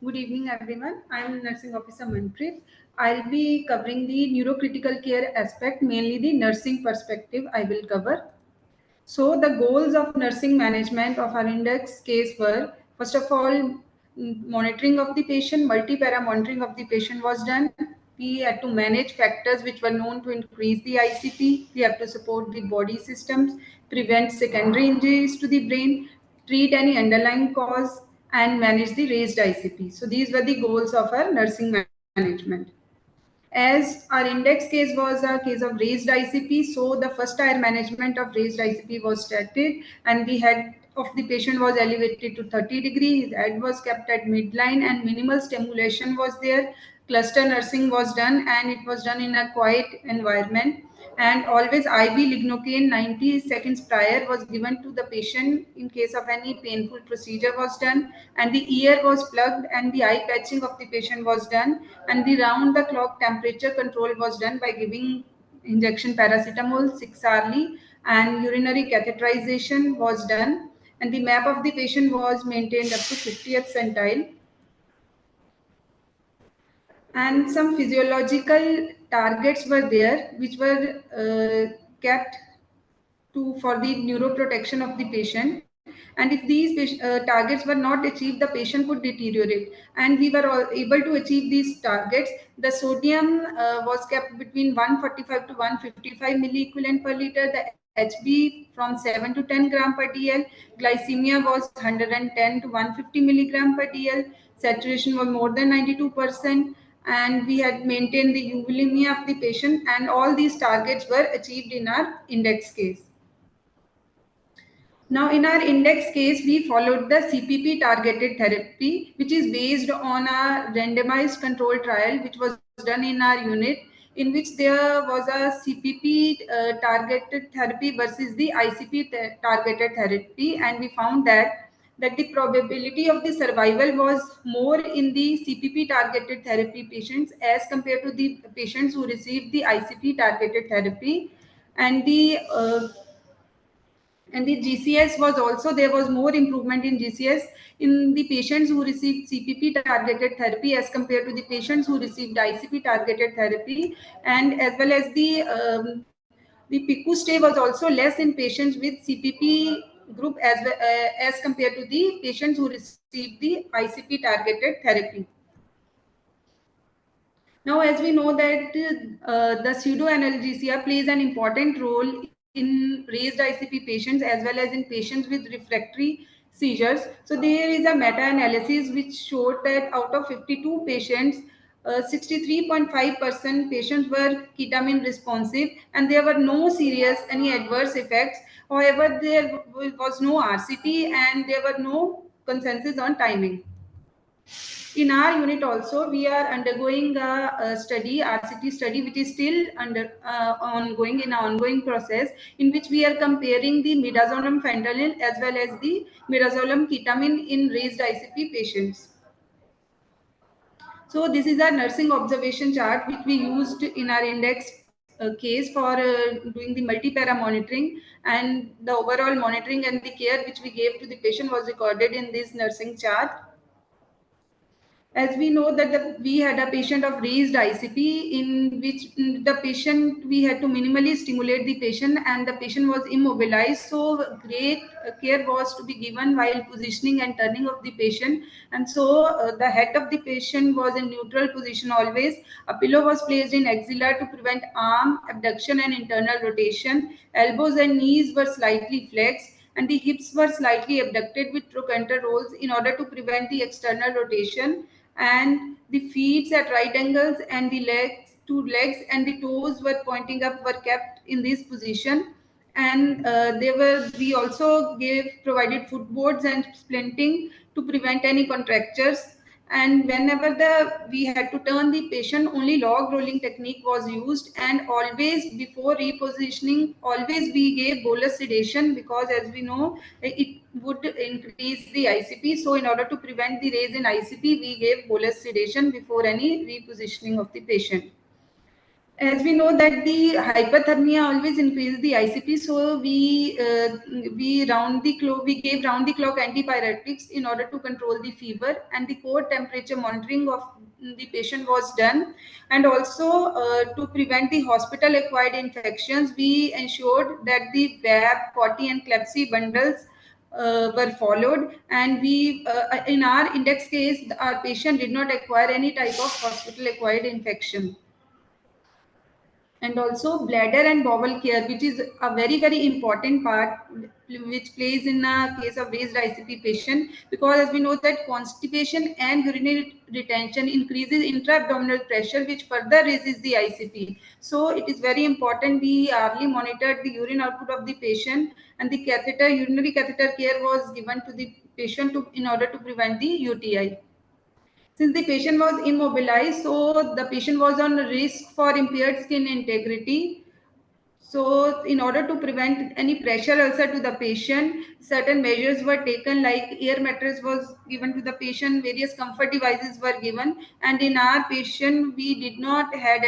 Good evening, everyone. I am Nursing Officer Manpreet. I'll be covering the neurocritical care aspect, mainly the nursing perspective I will cover. So the goals of nursing management of our index case were, first of all, monitoring of the patient, multi-para monitoring of the patient was done. We had to manage factors which were known to increase the ICP. We have to support the body systems, prevent secondary injuries to the brain, treat any underlying cause, and manage the raised ICP. So these were the goals of our nursing management. As our index case was a case of raised ICP, so the first tier management of raised ICP was started, and the head of the patient was elevated to 30 degrees, his head was kept at midline, and minimal stimulation was there. Cluster nursing was done, and it was done in a quiet environment. And always IV lignocaine 90 seconds prior was given to the patient in case of any painful procedure was done, and the ear was plugged and the eye patching of the patient was done, and the round the clock temperature control was done by giving injection paracetamol 6 hourly, and urinary catheterization was done, and the map of the patient was maintained up to 50th centile. And some physiological targets were there which were kept for the neuroprotection of the patient, and if these targets were not achieved, the patient could deteriorate, and we were all able to achieve these targets. The sodium was kept between 145 to 155 milliequivalent per liter, the HB from 7 to 10 gram per dl, glycemia was 110 to 150 milligram per dl, saturation was more than 92%, and we had maintained the euvolemia of the patient, and all these targets were achieved in our index case. Now, in our index case, we followed the CPP targeted therapy, which is based on a randomized control trial, which was done in our unit, in which there was a CPP targeted therapy versus the ICP targeted therapy, and we found that the probability of the survival was more in the CPP targeted therapy patients as compared to the patients who received the ICP targeted therapy, and the GCS was also, there was more improvement in GCS in the patients who received CPP targeted therapy as compared to the patients who received ICP targeted therapy, and as well as the PICCU stay was also less in patients with CPP group as compared to the patients who received the ICP targeted therapy. Now, as we know that the pseudoanalgesia plays an important role in raised ICP patients as well as in patients with refractory seizures. So there is a meta-analysis which showed that out of 52 patients, 63.5% patients were ketamine responsive, and there were no serious any adverse effects. However, there was no RCT and there were no consensus on timing. In our unit also, we are undergoing a study, RCT study, which is still ongoing in an ongoing process, in which we are comparing the midazolam fentanyl as well as the midazolam ketamine in raised ICP patients. So this is our nursing observation chart, which we used in our index case for doing the multi-para monitoring, and the overall monitoring and the care which we gave to the patient was recorded in this nursing chart. As we know that we had a patient of raised ICP in which the patient, we had to minimally stimulate the patient and the patient was immobilized. So great care was to be given while positioning and turning of the patient. And so the head of the patient was in neutral position always. A pillow was placed in axilla to prevent arm abduction and internal rotation. Elbows and knees were slightly flexed and the hips were slightly abducted with trochanter rolls in order to prevent the external rotation, and the feet at right angles and the two legs and the toes were pointing up were kept in this position. And we also provided footboards and splinting to prevent any contractures. And whenever we had to turn the patient, only log rolling technique was used, and always before repositioning, always we gave bolus sedation, because as we know it would increase the ICP. So in order to prevent the raise in ICP, we gave bolus sedation before any repositioning of the patient. As we know that the hypothermia always increases the ICP, so we gave round the clock antipyretics in order to control the fever, and the core temperature monitoring of the patient was done. And also to prevent the hospital acquired infections, we ensured that the WAB, POTI and CLEPSI bundles were followed, and we in our index case, our patient did not acquire any type of hospital acquired infection. And also bladder and bowel care, which is a very important part which plays in a case of raised ICP patient, because as we know that constipation and urinary retention increases intra-abdominal pressure, which further raises the ICP. So it is very important we hourly monitored the urine output of the patient, and the urinary catheter care was given to the patient in order to prevent the UTI. Since the patient was immobilized, so the patient was on risk for impaired skin integrity. So in order to prevent any pressure ulcer to the patient, certain measures were taken, like air mattress was given to the patient, various comfort devices were given. And in our patient, we did not got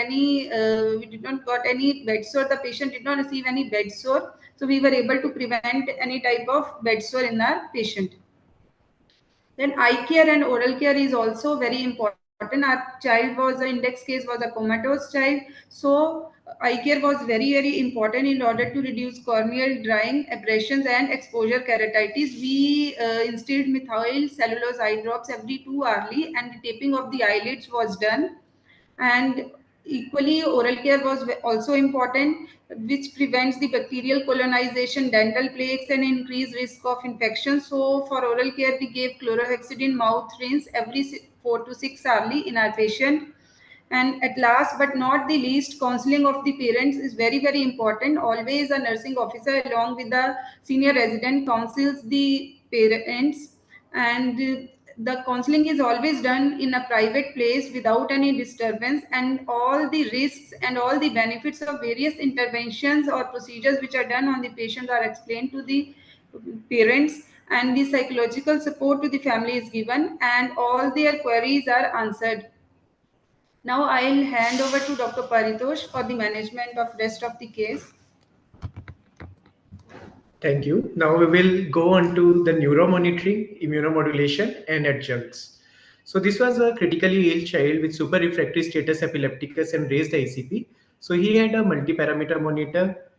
any bed sore. The patient did not receive any bed sore. So we were able to prevent any type of bed sore in our patient. Then eye care and oral care is also very important. Our child was the index case was a comatose child. So eye care was very important in order to reduce corneal drying, abrasions and exposure keratitis. We instilled methyl cellulose eye drops every 2 hourly, and the taping of the eyelids was done. And equally, oral care was also important, which prevents the bacterial colonization, dental plaques, and increased risk of infection. So for oral care, we gave chlorhexidine mouth rinse every 4 to 6 hourly in our patient. And at last but not the least, counseling of the parents is very important. Always a nursing officer along with the senior resident counsels the parents, and the counseling is always done in a private place without any disturbance, and all the risks and all the benefits of various interventions or procedures which are done on the patient are explained to the parents, and the psychological support to the family is given, and all their queries are answered. Now I'll hand over to Dr. Paritosh for the management of rest of the case.
Thank you. Now we will go on to the neuro monitoring, immunomodulation, and adjuncts. So this was a critically ill child with super refractory status epilepticus and raised ICP. So he had a multi-parameter monitor.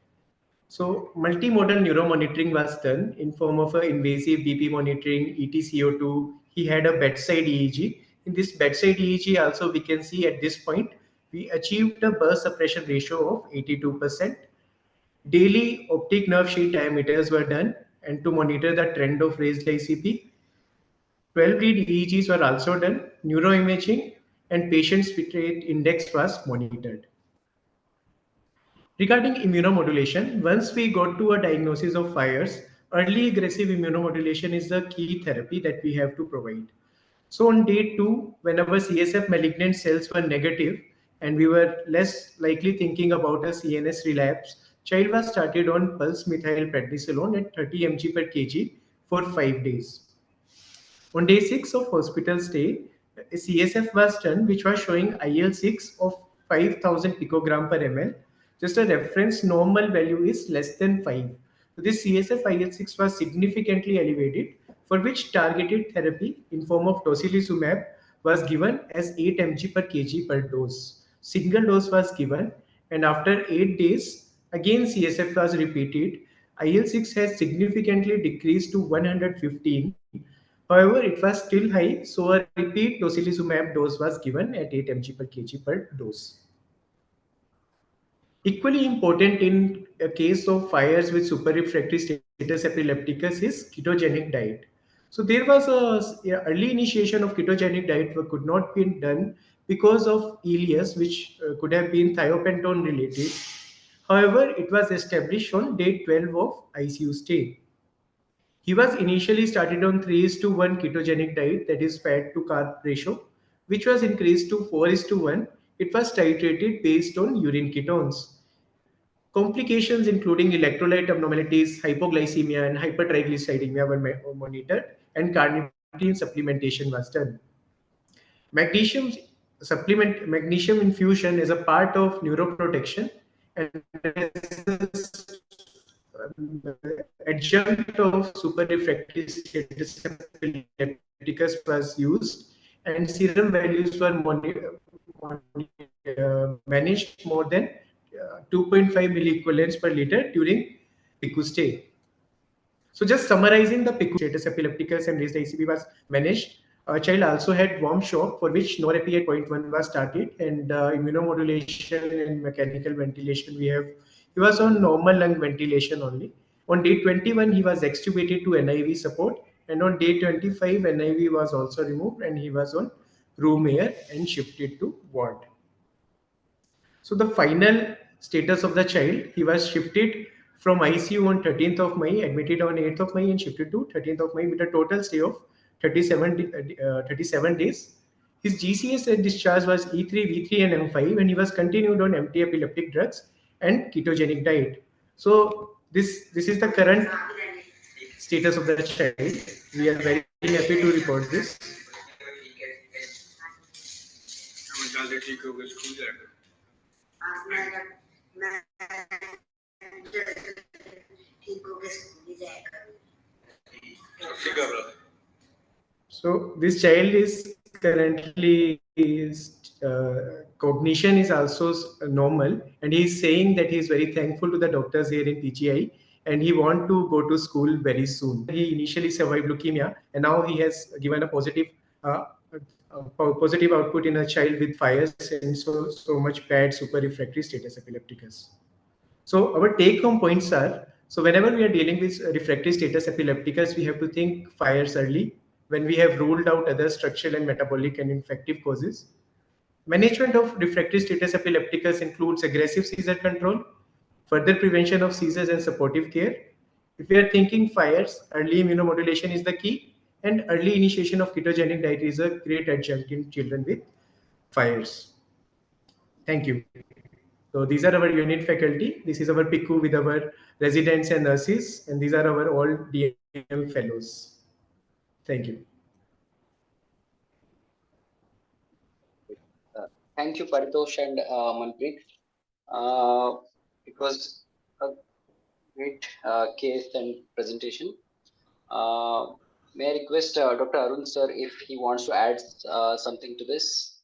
So multimodal neuro monitoring was done in form of a invasive BP monitoring, ETCO2. He had a bedside EEG. In this bedside EEG also we can see at this point, we achieved a burst suppression ratio of 82%. Daily optic nerve sheet diameters were done and to monitor the trend of raised ICP. 12 lead EEGs were also done, neuroimaging, and patient speech rate index was monitored. Regarding immunomodulation, once we got to a diagnosis of fires, early aggressive immunomodulation is the key therapy that we have to provide. So on day 2, whenever CSF malignant cells were negative and we were less likely thinking about a CNS relapse, child was started on pulse methylprednisolone at 30 mg per kg for 5 days. On day 6 of hospital stay, a CSF was done which was showing IL-6 of 5000 picogram per ml. Just a reference, normal value is less than 5. So this CSF IL-6 was significantly elevated, for which targeted therapy in form of tocilizumab was given as 8 mg per kg per dose. Single dose was given, and after 8 days, again CSF was repeated. IL-6 has significantly decreased to 115. However, it was still high, so a repeat tocilizumab dose was given at 8 mg per kg per dose. Equally important in a case of fires with superrefractory status epilepticus is ketogenic diet. So there was a early initiation of ketogenic diet could not be done because of ileus, which could have been thiopentone related. However, it was established on day 12 of ICU stay. He was initially started on 3:1 ketogenic diet, that is fat to carb ratio, which was increased to 4:1. It was titrated based on urine ketones. Complications including electrolyte abnormalities, hypoglycemia, and hypertriglyceridemia were monitored, and carnitine supplementation was done. Magnesium infusion is a part of neuroprotection and adjunct of superrefractory status epilepticus was used, and serum values were managed more than 2.5 milliequivalents per liter during PICU stay. So just summarizing the PICU status epilepticus and raised ICP was managed. A child also had warm shock for which norepi at 0.1 was started, and immunomodulation and mechanical ventilation he was on normal lung ventilation only. On day 21, he was extubated to NIV support, and on day 25, NIV was also removed and he was on room air and shifted to ward. So the final status of the child, he was shifted from ICU on 13th of May, admitted on 8th of May and shifted to 13th of May with a total stay of 37 days. His GCS at discharge was E3, V3 and M5, and he was continued on anti-epileptic drugs and ketogenic diet. So this is the current status of the child. We are very happy to report this. So this child is currently cognition is also normal, and he is saying that he is very thankful to the doctors here in PGI, and he want to go to school very soon. He initially survived leukemia, and now he has given a positive output in a child with fires and so much bad superrefractory status epilepticus. So our take-home points are: so whenever we are dealing with refractory status epilepticus, we have to think fires early when we have ruled out other structural and metabolic and infective causes. Management of refractory status epilepticus includes aggressive seizure control, further prevention of seizures and supportive care. If we are thinking fires, early immunomodulation is the key, and early initiation of ketogenic diet is a great adjunct in children with fires. Thank you. So these are our unit faculty. This is our PICU with our residents and nurses, and these are our all DM fellows. Thank you.
Thank you, Paritosh and Manpreet. It was a great case and presentation. May I request Dr. Arun sir if he wants to add something to this?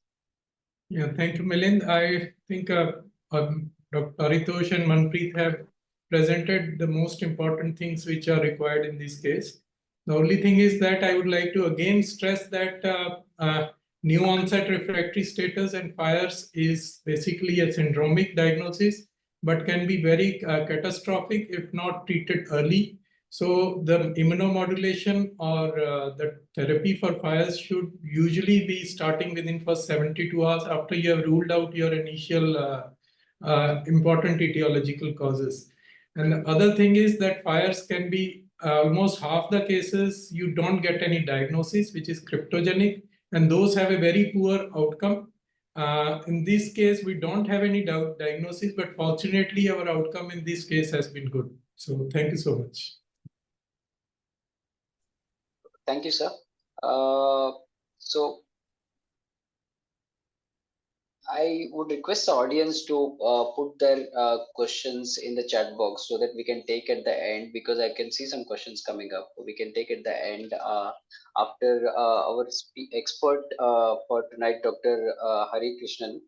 Yeah, thank you, Milind. I think Dr. Paritosh and Manpreet have presented the most important things which are required in this case. The only thing is that I would like to again stress that new onset refractory status and fires is basically a syndromic diagnosis, but can be very catastrophic if not treated early. So the immunomodulation or the therapy for fires should usually be starting within first 72 hours after you have ruled out your initial important etiological causes. And the other thing is that fires can be almost half the cases you don't get any diagnosis, which is cryptogenic, and those have a very poor outcome. In this case, we don't have any diagnosis, but fortunately our outcome in this case has been good. So thank you so much.
Thank you, sir. So I would request the audience to put their questions in the chat box so that we can take at the end, because I can see some questions coming up. We can take at the end after our expert for tonight, Dr. Hari Krishnan,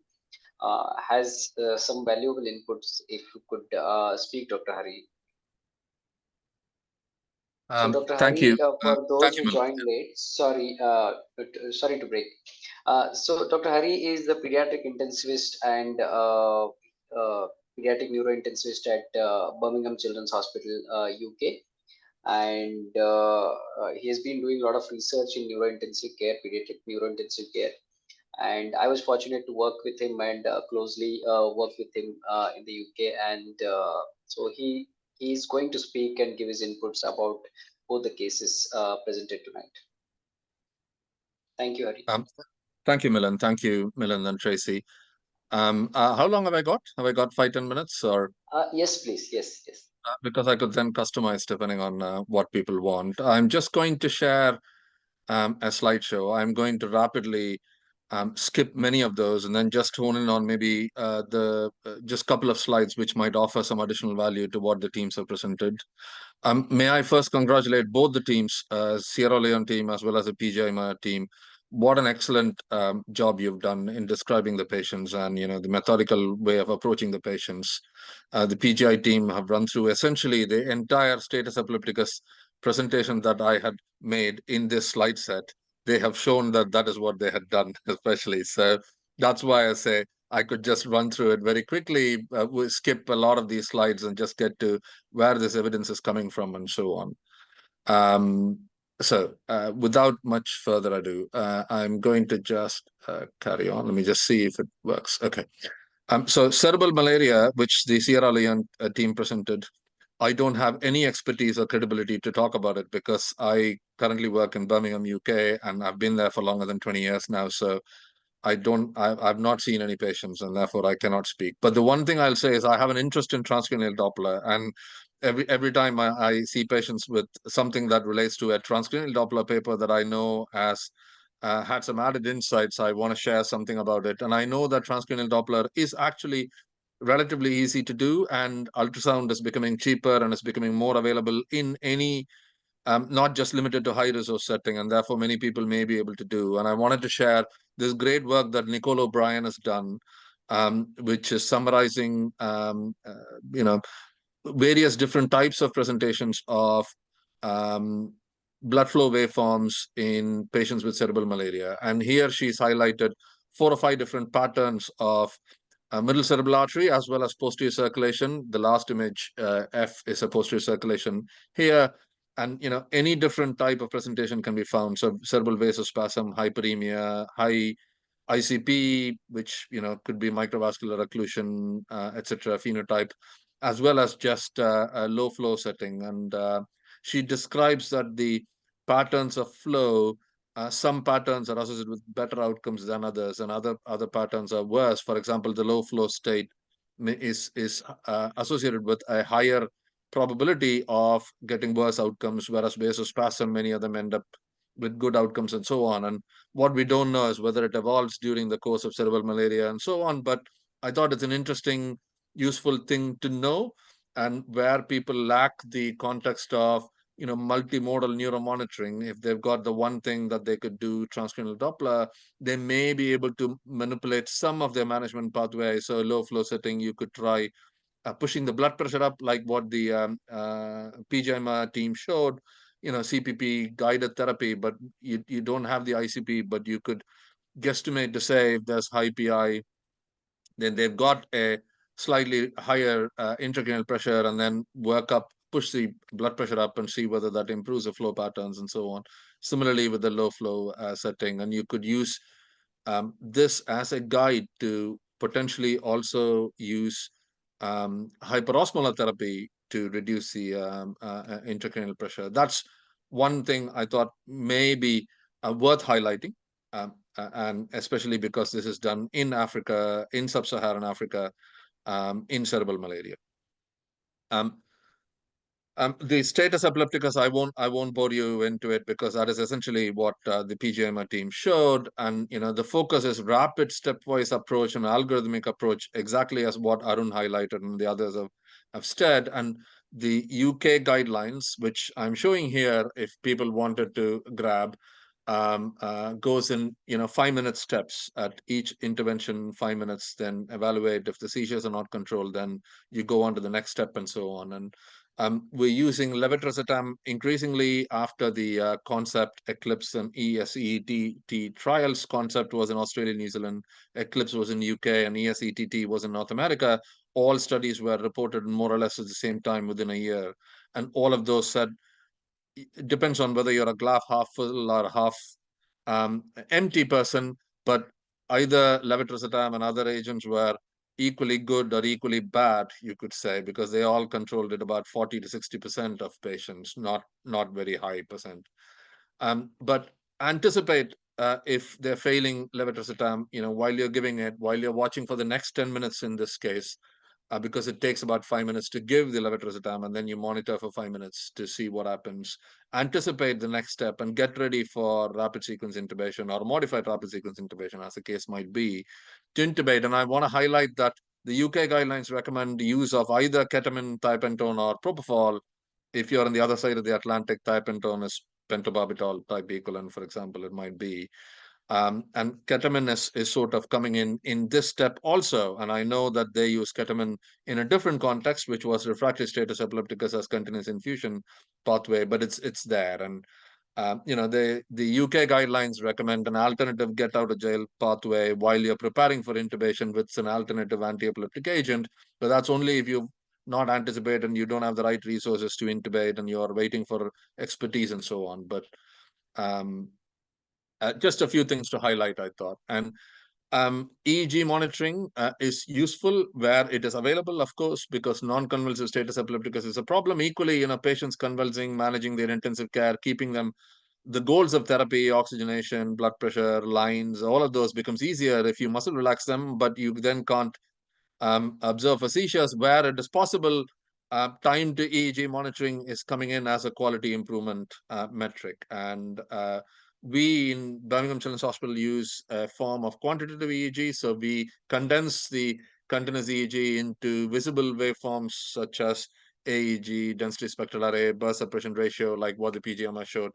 has some valuable inputs. If you could speak, Dr. Hari. So, Dr.
Thank you.
Hari, for those
Thank you,
who
Milan.
joined late, sorry to break. So, Dr. Hari is the pediatric intensivist and pediatric neurointensivist at Birmingham Children's Hospital, UK, and he has been doing a lot of research in neurointensive care, pediatric neurointensive care. And I was fortunate to work with him and closely work with him in the UK, and so he's going to speak and give his inputs about both the cases presented tonight. Thank you, Hari.
Thank you, Milan. Thank you, Milan and Tracy. How long have I got? Have I got 5-10 minutes, or?
Yes, please. Yes.
Because I could then customize depending on what people want. I'm just going to share a slideshow. I'm going to rapidly skip many of those and then just hone in on maybe the just couple of slides which might offer some additional value to what the teams have presented. May I first congratulate both the teams, Sierra Leone team as well as the PGIMA team. What an excellent job you've done in describing the patients and the methodical way of approaching the patients. The PGI team have run through essentially the entire status epilepticus presentation that I had made in this slide set. They have shown that that is what they had done, especially. So that's why I say I could just run through it very quickly. We'll skip a lot of these slides and just get to where this evidence is coming from and so on. So without much further ado, I'm going to just carry on. Let me just see if it works. Okay. So cerebral malaria, which the Sierra Leone team presented, I don't have any expertise or credibility to talk about it because I currently work in Birmingham, UK, and I've been there for longer than 20 years now. So I've not seen any patients and therefore I cannot speak. But the one thing I'll say is I have an interest in transcranial Doppler, and every time I see patients with something that relates to a transcranial Doppler paper that I know has had some added insights, I want to share something about it. And I know that transcranial Doppler is actually relatively easy to do, and ultrasound is becoming cheaper and is becoming more available in any not just limited to high resource setting, and therefore many people may be able to do. And I wanted to share this great work that Nicole O'Brien has done, which is summarizing various different types of presentations of blood flow waveforms in patients with cerebral malaria. And here she's highlighted 4 or 5 different patterns of middle cerebral artery as well as posterior circulation. The last image, F, is a posterior circulation here. And any different type of presentation can be found. So cerebral vasospasm, hyperemia, high ICP, which could be microvascular occlusion, etc. phenotype, as well as just a low flow setting. And she describes that the patterns of flow, some patterns are associated with better outcomes than others, and other patterns are worse. For example, the low flow state is associated with a higher probability of getting worse outcomes, whereas vasospasm, many of them end up with good outcomes and so on. And what we don't know is whether it evolves during the course of cerebral malaria and so on. But I thought it's an interesting, useful thing to know, and where people lack the context of multimodal neuromonitoring. If they've got the one thing that they could do, transcranial Doppler, they may be able to manipulate some of their management pathway. So low flow setting, you could try pushing the blood pressure up, like what the PGIMA team showed, CPP guided therapy, but you don't have the ICP, but you could guesstimate to say if there's high PI, then they've got a slightly higher intracranial pressure, and then push the blood pressure up and see whether that improves the flow patterns and so on. Similarly with the low flow setting, and you could use this as a guide to potentially also use hyperosmolar therapy to reduce the intracranial pressure. That's one thing I thought may be worth highlighting, and especially because this is done in Africa, in sub-Saharan Africa, in cerebral malaria. The status epilepticus, I won't bore you into it because that is essentially what the PGMR team showed. And the focus is rapid stepwise approach and algorithmic approach, exactly as what Arun highlighted and the others have said. And the UK guidelines, which I'm showing here, if people wanted to grab, goes in 5-minute steps at each intervention, 5 minutes, then evaluate. If the seizures are not controlled, then you go on to the next step and so on. And we're using levetiracetam increasingly after the concept Eclipse and ESETT trials. Concept was in Australia, New Zealand. Eclipse was in UK, and ESETT was in North America. All studies were reported more or less at the same time within a year. And all of those said, it depends on whether you're a glass half full or half empty person, but either levetiracetam and other agents were equally good or equally bad, you could say, because they all controlled it about 40 to 60% of patients, not very high percent. But anticipate if they're failing levetiracetam, while you're giving it, while you're watching for the next 10 minutes in this case, because it takes about 5 minutes to give the levetiracetam, and then you monitor for 5 minutes to see what happens. Anticipate the next step and get ready for rapid sequence intubation or modified rapid sequence intubation, as the case might be, to intubate. And I want to highlight that the UK guidelines recommend the use of either ketamine, thiopentone, or propofol. If you're on the other side of the Atlantic, thiopentone is pentobarbital type equivalent, for example, it might be. And ketamine is sort of coming in this step also. And I know that they use ketamine in a different context, which was refractory status epilepticus as continuous infusion pathway, but it's there. And the UK guidelines recommend an alternative get out of jail pathway while you're preparing for intubation with an alternative anti-epileptic agent. But that's only if you not anticipate and you don't have the right resources to intubate and you're waiting for expertise and so on. But just a few things to highlight, I thought. And EEG monitoring is useful where it is available, of course, because non-convulsive status epilepticus is a problem. Equally, patients convulsing, managing their intensive care, keeping them, the goals of therapy, oxygenation, blood pressure, lines, all of those becomes easier if you muscle relax them, but you then can't observe for seizures. Where it is possible, time to EEG monitoring is coming in as a quality improvement metric. And we in Birmingham Children's Hospital use a form of quantitative EEG. So we condense the continuous EEG into visible waveforms such as AEG, density spectral array, burst suppression ratio, like what the PGMR showed,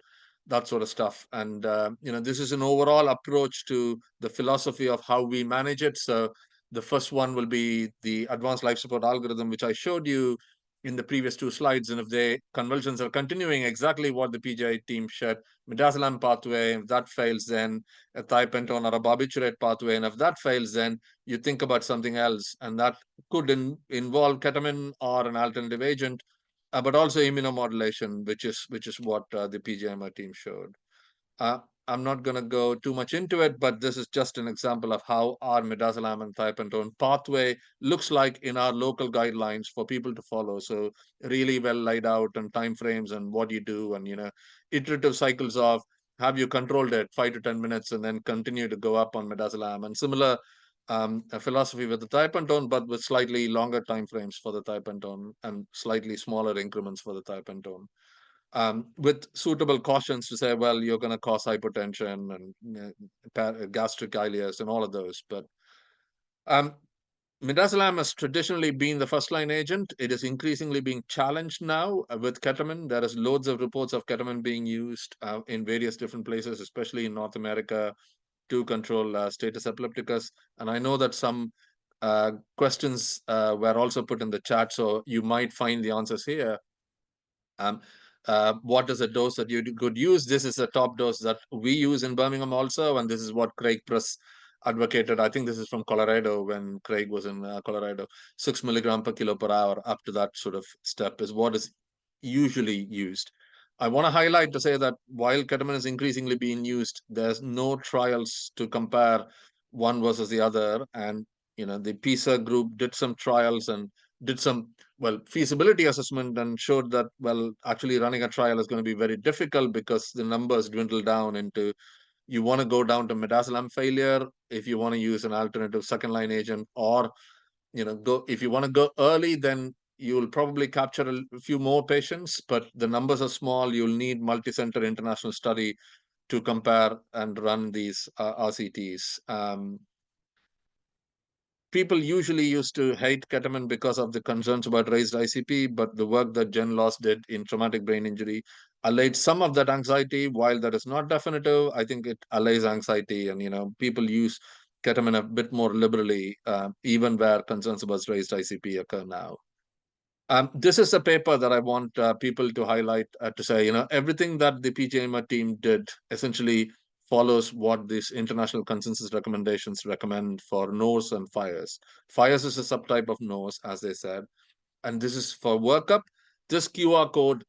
that sort of stuff. And this is an overall approach to the philosophy of how we manage it. So the first one will be the advanced life support algorithm, which I showed you in the previous 2 slides. And if the convulsions are continuing, exactly what the PGI team shared, midazolam pathway. If that fails, then a thiopentone or a barbiturate pathway. And if that fails, then you think about something else. And that could involve ketamine or an alternative agent, but also immunomodulation, which is what the PGMR team showed. I'm not going to go too much into it, but this is just an example of how our midazolam and thiopentone pathway looks like in our local guidelines for people to follow. So really well laid out and timeframes and what you do, and iterative cycles of have you controlled it 5 to 10 minutes and then continue to go up on midazolam, and similar a philosophy with the thiopentone, but with slightly longer timeframes for the thiopentone and slightly smaller increments for the thiopentone. With suitable cautions to say, well, you're going to cause hypotension and gastric ileus and all of those. But midazolam has traditionally been the first-line agent. It is increasingly being challenged now with ketamine. There is loads of reports of ketamine being used in various different places, especially in North America, to control status epilepticus. And I know that some questions were also put in the chat, so you might find the answers here. What is a dose that you could use? This is a top dose that we use in Birmingham also, and this is what Craig Press advocated. I think this is from Colorado when Craig was in Colorado. 6 milligram per kilo per hour up to that sort of step is what is usually used. I want to highlight to say that while ketamine is increasingly being used, there's no trials to compare one versus the other. And the PISA group did some trials and did some feasibility assessment and showed that actually running a trial is going to be very difficult because the numbers dwindle down into, you want to go down to midazolam failure if you want to use an alternative second line agent, or if you want to go early, then you'll probably capture a few more patients, but the numbers are small. You'll need multi-center international study to compare and run these RCTs. People usually used to hate ketamine because of the concerns about raised ICP, but the work that Jen Loss did in traumatic brain injury allayed some of that anxiety. While that is not definitive, I think it allays anxiety, and people use ketamine a bit more liberally, even where concerns about raised ICP occur now. This is a paper that I want people to highlight to say, everything that the PGMA team did essentially follows what these international consensus recommendations recommend for NORS and FIRES. FIRES is a subtype of NORS, as they said, and this is for workup. This QR code,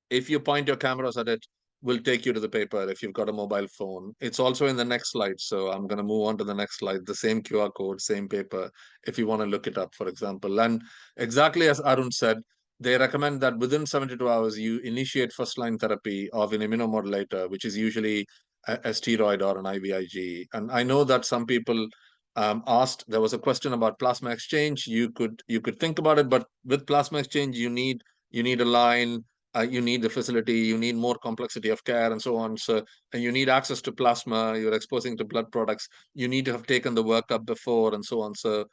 if you point your cameras at it, will take you to the paper if you've got a mobile phone. It's also in the next slide, so I'm going to move on to the next slide. The same QR code, same paper, if you want to look it up, for example. And exactly as Arun said, they recommend that within 72 hours, you initiate first-line therapy of an immunomodulator, which is usually a steroid or an IVIG. And I know that some people asked, there was a question about plasma exchange. You could think about it, but with plasma exchange, you need a line, you need the facility, you need more complexity of care, and so on. So, and you need access to plasma, you're exposing to blood products, you need to have taken the workup before, and so on. So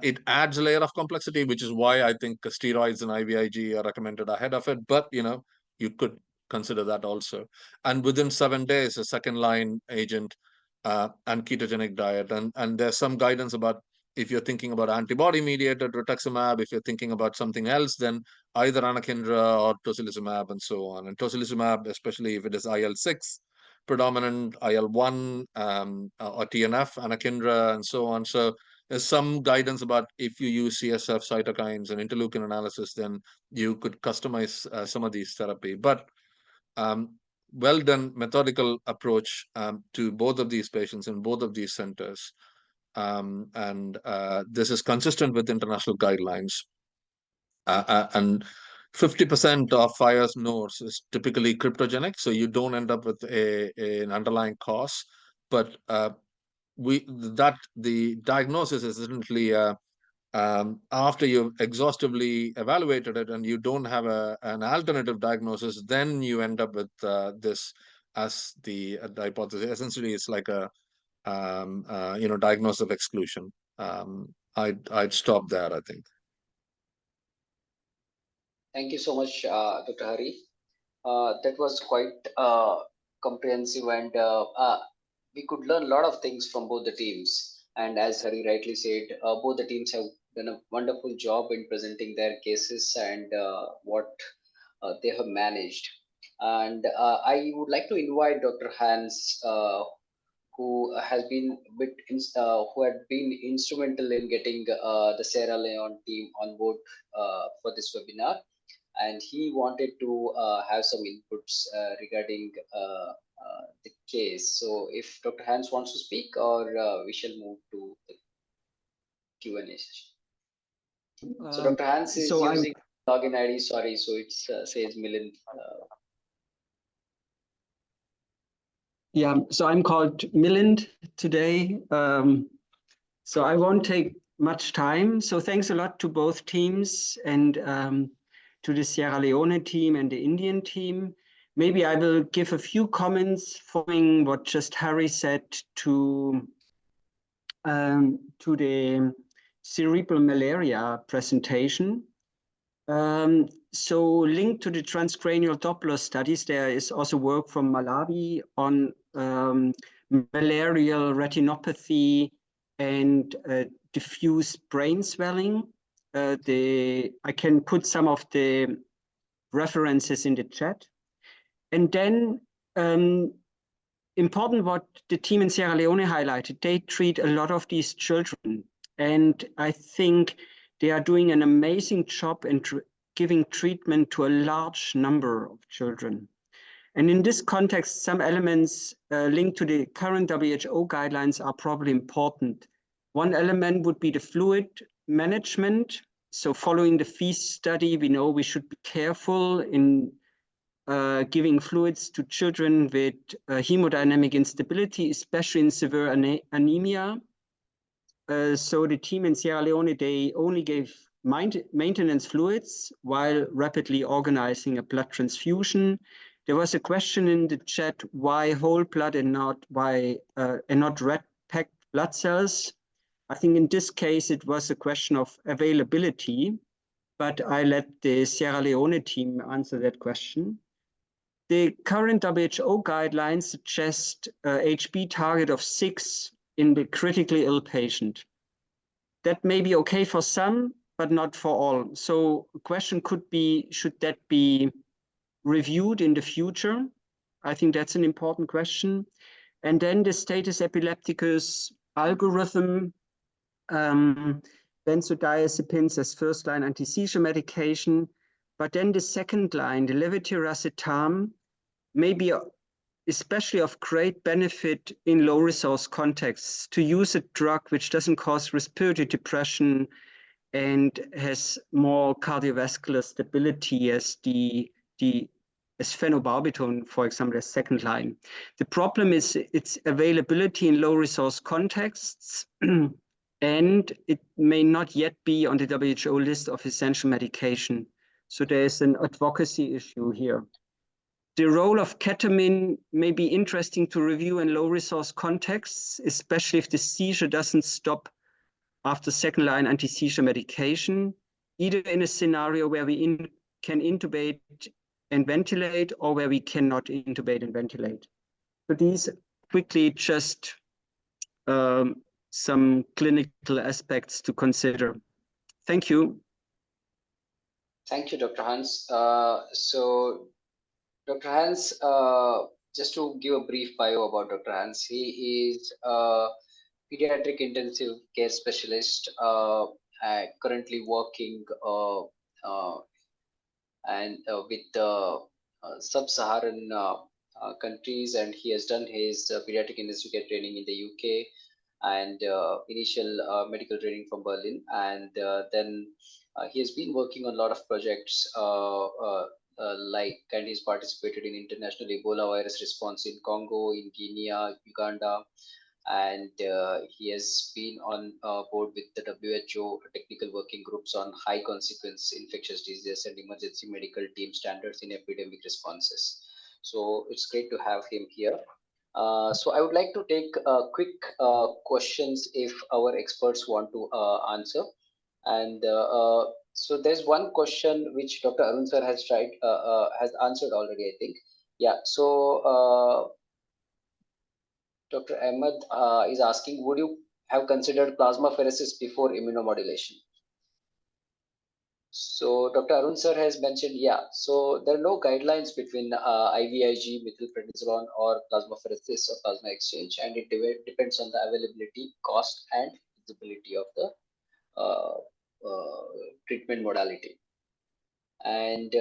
it adds a layer of complexity, which is why I think steroids and IVIG are recommended ahead of it. But, you could consider that also. And within 7 days, a second-line agent and ketogenic diet. And there's some guidance about if you're thinking about antibody-mediated rituximab, if you're thinking about something else, then either anakinra or tocilizumab and so on. And tocilizumab, especially if it is IL-6 predominant, IL-1 or TNF, anakinra, and so on. So there's some guidance about if you use CSF cytokines and interleukin analysis, then you could customize some of these therapy. But well done methodical approach to both of these patients in both of these centers. And this is consistent with international guidelines. And 50% of FIRES NORS is typically cryptogenic, so you don't end up with an underlying cause. But the diagnosis is essentially after you've exhaustively evaluated it and you don't have an alternative diagnosis, then you end up with this as the hypothesis. Essentially, it's like a diagnosis of exclusion. I'd stop there, I think.
Thank you so much, Dr. Hari. That was quite comprehensive, and we could learn a lot of things from both the teams. And as Hari rightly said, both the teams have done a wonderful job in presenting their cases and what they have managed. And I would like to invite Dr. Hans, who had been instrumental in getting the Sierra Leone team on board for this webinar, and he wanted to have some inputs regarding the case. So if Dr. Hans wants to speak, or we shall move to the Q&A session. So Dr. Hans is using login ID, sorry, so it says Milind.
Yeah, so I'm called Milind today. So I won't take much time. So thanks a lot to both teams and to the Sierra Leone team and the Indian team. Maybe I will give a few comments following what just Hari said to the cerebral malaria presentation. So linked to the transcranial Doppler studies, there is also work from Malawi on malarial retinopathy and diffuse brain swelling. I can put some of the references in the chat. And then important what the team in Sierra Leone highlighted, they treat a lot of these children. And I think they are doing an amazing job in giving treatment to a large number of children. And in this context, some elements linked to the current WHO guidelines are probably important. One element would be the fluid management. So following the FEAST study, we know we should be careful in giving fluids to children with hemodynamic instability, especially in severe anemia. So the team in Sierra Leone, they only gave maintenance fluids while rapidly organizing a blood transfusion. There was a question in the chat, why whole blood and not red packed blood cells? I think in this case, it was a question of availability, but I let the Sierra Leone team answer that question. The current WHO guidelines suggest a HB target of 6 in the critically ill patient. That may be okay for some, but not for all. So the question could be, should that be reviewed in the future? I think that's an important question. And then the status epilepticus algorithm, benzodiazepines as first-line anti-seizure medication, but then the second line, the levetiracetam, may be especially of great benefit in low-resource contexts to use a drug which doesn't cause respiratory depression and has more cardiovascular stability as as phenobarbital, for example, as second line. The problem is its availability in low-resource contexts, and it may not yet be on the WHO list of essential medication. So there's an advocacy issue here. The role of ketamine may be interesting to review in low-resource contexts, especially if the seizure doesn't stop after second-line anti-seizure medication, either in a scenario where we can intubate and ventilate, or where we cannot intubate and ventilate. So these quickly just some clinical aspects to consider. Thank you.
Thank you, Dr. Hans. So, Dr. Hans, just to give a brief bio about Dr. Hans, he is a pediatric intensive care specialist, currently working with sub-Saharan countries, and he has done his pediatric intensive care training in the UK and initial medical training from Berlin, and then he has been working on a lot of projects and he's participated in international Ebola virus response in Congo, in Guinea, Uganda, and he has been on board with the WHO technical working groups on high consequence infectious diseases and emergency medical team standards in epidemic responses. So it's great to have him here. So I would like to take quick questions if our experts want to answer. And so there's one question which Dr. Arun sir has answered already, I think. Yeah, so Dr. Ahmed is asking, would you have considered plasmapheresis before immunomodulation? So Dr. Arun sir has mentioned, yeah, so there are no guidelines between IVIG, methylprednisolone, or plasmapheresis or plasma exchange, and it depends on the availability, cost, and feasibility of the treatment modality. And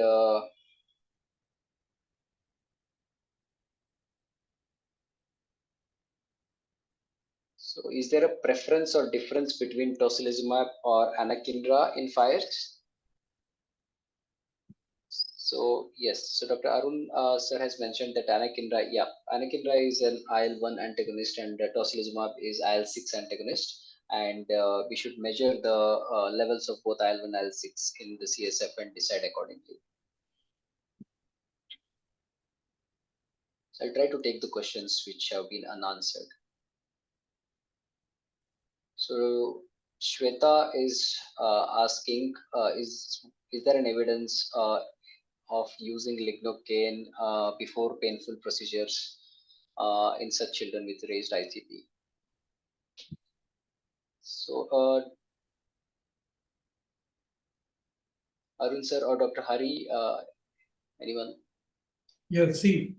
so is there a preference or difference between tocilizumab or anakinra in FIRES? So yes, so Dr. Arun sir has mentioned that anakinra, yeah, anakinra is an IL-1 antagonist and tocilizumab is IL-6 antagonist. And we should measure the levels of both IL-1 and IL-6 in the CSF and decide accordingly. So I'll try to take the questions which have been unanswered. So Shweta is asking, is there an evidence of using lignocaine before painful procedures in such children with raised ICP? So Arun sir or Dr. Hari, anyone?
Yeah, see,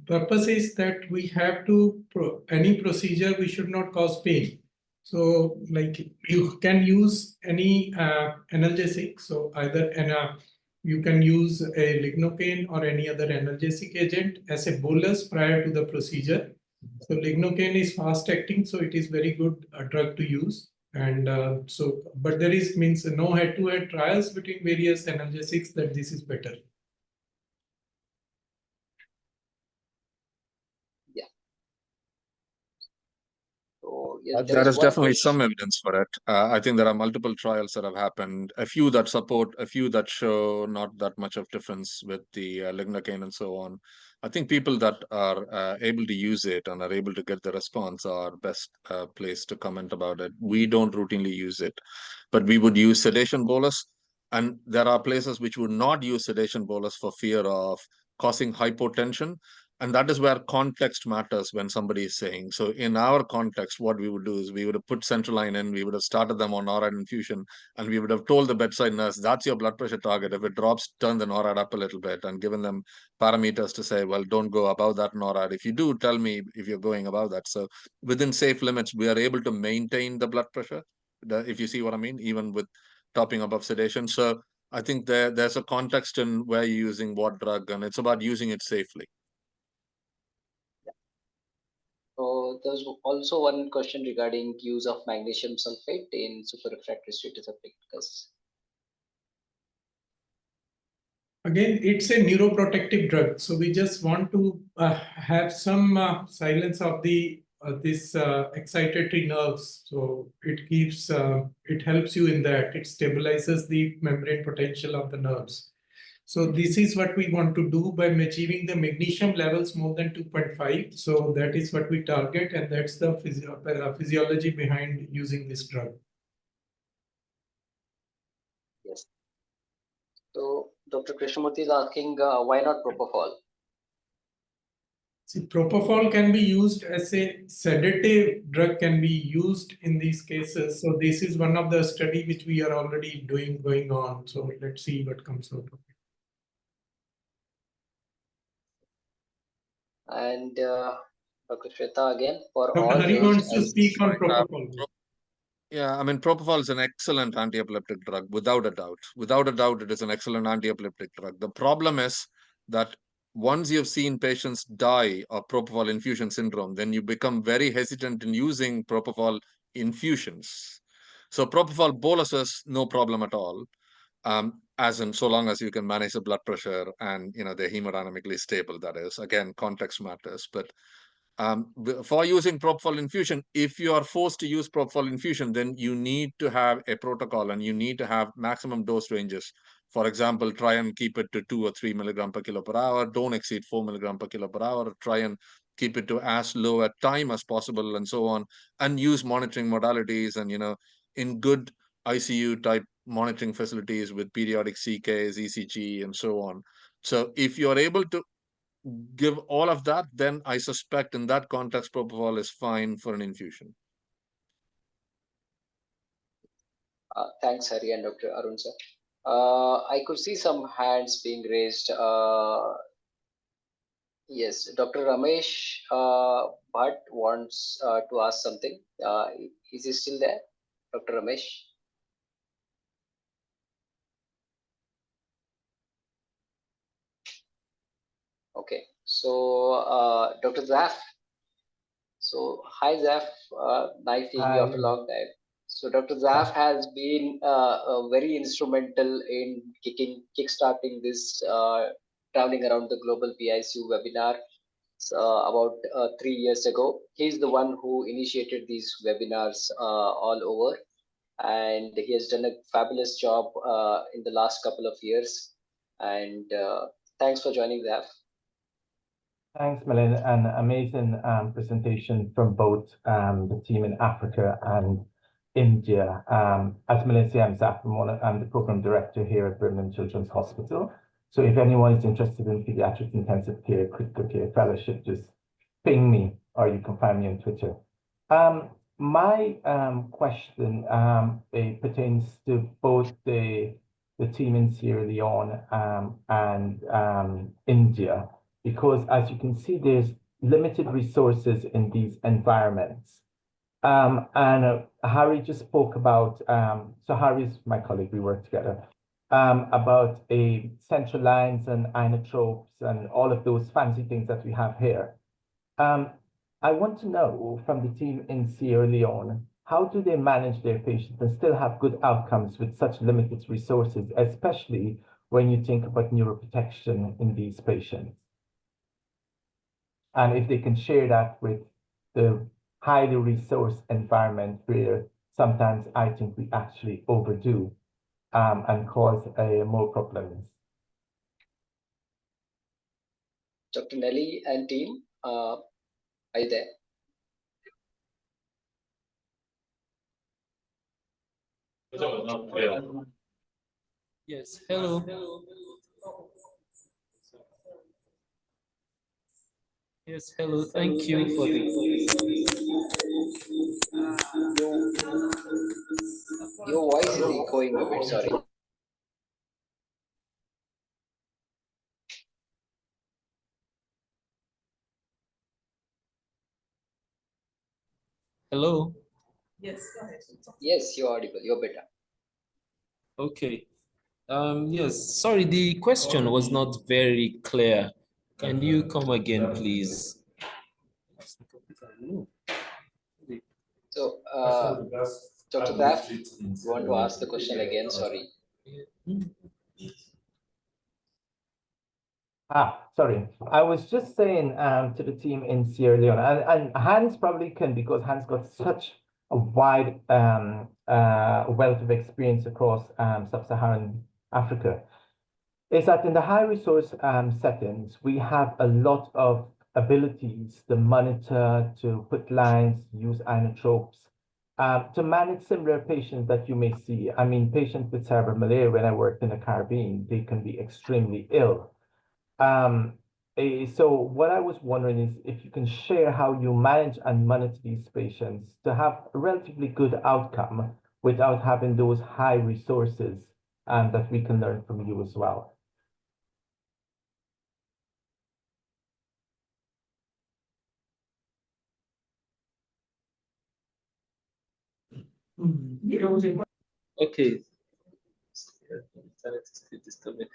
purpose is that we have to, any procedure, we should not cause pain. So like you can use any analgesic. So either you can use a lignocaine or any other analgesic agent as a bolus prior to the procedure. So lignocaine is fast acting, so it is very good drug to use. And but there is no head-to-head trials between various analgesics that this is better.
Yeah. So yes, there
There
is
is
one
definitely
question.
some evidence for it. I think there are multiple trials that have happened, a few that support, a few that show not that much of difference with the lignocaine and so on. I think people that are able to use it and are able to get the response are best placed to comment about it. We don't routinely use it, but we would use sedation bolus. And there are places which would not use sedation bolus for fear of causing hypotension. And that is where context matters when somebody is saying. So in our context, what we would do is we would have put central line in, we would have started them on NORAD infusion, and we would have told the bedside nurse, that's your blood pressure target. If it drops, turn the NORAD up a little bit, and given them parameters to say, well, don't go above that NORAD. If you do, tell me if you're going above that. So within safe limits, we are able to maintain the blood pressure, if you see what I mean, even with topping above sedation. So I think there's a context in where you're using what drug, and it's about using it safely.
So there's also one question regarding use of magnesium sulfate in superrefractory status epilepticus.
Again, it's a neuroprotective drug, so we just want to have some silence of the this excitatory nerves. So it keeps it helps you in that. It stabilizes the membrane potential of the nerves. So this is what we want to do by achieving the magnesium levels more than 2.5. So that is what we target, and that's the physiology behind using this drug.
Yes. So Dr. Krishnamurthy is asking, why not propofol?
See, propofol can be used as a sedative drug, can be used in these cases. So this is one of the study which we are already going on. So let's see what comes out of it.
And Dr. Shweta again, for
Dr.
all
Hari
those
wants to speak on propofol.
Yeah, I mean, propofol is an excellent anti-epileptic drug, without a doubt. Without a doubt, it is an excellent anti-epileptic drug. The problem is that once you've seen patients die of propofol infusion syndrome, then you become very hesitant in using propofol infusions. So propofol boluses, no problem at all. As in, so long as you can manage the blood pressure and, they're hemodynamically stable, that is. Again, context matters. But for using propofol infusion, if you are forced to use propofol infusion, then you need to have a protocol and you need to have maximum dose ranges. For example, try and keep it to 2 or 3 milligram per kilo per hour. Don't exceed 4 milligram per kilo per hour. Try and keep it to as low a time as possible, and so on. And use monitoring modalities, and in good ICU type monitoring facilities with periodic CKs, ECG, and so on. So if you're able to give all of that, then I suspect in that context, propofol is fine for an infusion.
Thanks, Hari and Dr. Arun sir. I could see some hands being raised. Yes, Dr. Ramesh Bhatt wants to ask something. Is he still there, Dr. Ramesh? Okay, so Dr. Zaf. So hi Zaf, nice seeing you after a long time. So Dr. Zaf has been very instrumental in kickstarting this traveling around the global PICU webinar about 3 years ago. He's the one who initiated these webinars all over, and he has done a fabulous job in the last couple of years. And thanks for joining, Zaf.
Thanks, Milind, an amazing presentation from both the team in Africa and India. As Milind said, I'm the program director here at Birmingham Children's Hospital. So if anyone is interested in pediatric intensive care, critical care fellowship, just ping me, or you can find me on Twitter. My question pertains to both the team in Sierra Leone and India, because as you can see, there's limited resources in these environments. Hari just spoke about, so Harry's my colleague, we work together, about central lines and inotropes and all of those fancy things that we have here. I want to know from the team in Sierra Leone, how do they manage their patients and still have good outcomes with such limited resources, especially when you think about neuroprotection in these patients? And if they can share that with the highly resourced environment where sometimes I think we actually overdo and cause more problems.
Dr. Nelly and team, are you there?
Yes, hello. Yes, hello. Thank you for the.
Your voice is echoing a bit, sorry.
Hello.
Yes, go ahead.
Yes, you're audible. You're better.
Okay. Yes, sorry, the question was not very clear. Can you come again, please?
So, Dr. Graf, you want to ask the question again? Sorry.
Sorry. I was just saying to the team in Sierra Leone, and Hans probably can, because Hans got such a wide wealth of experience across sub-Saharan Africa, is that in the high resource settings, we have a lot of abilities to monitor, to put lines, use inotropes, to manage similar patients that you may see. I mean, patients with cerebral malaria, when I worked in the Caribbean, they can be extremely ill. So what I was wondering is if you can share how you manage and monitor these patients to have a relatively good outcome without having those high resources that we can learn from you as well.
Okay.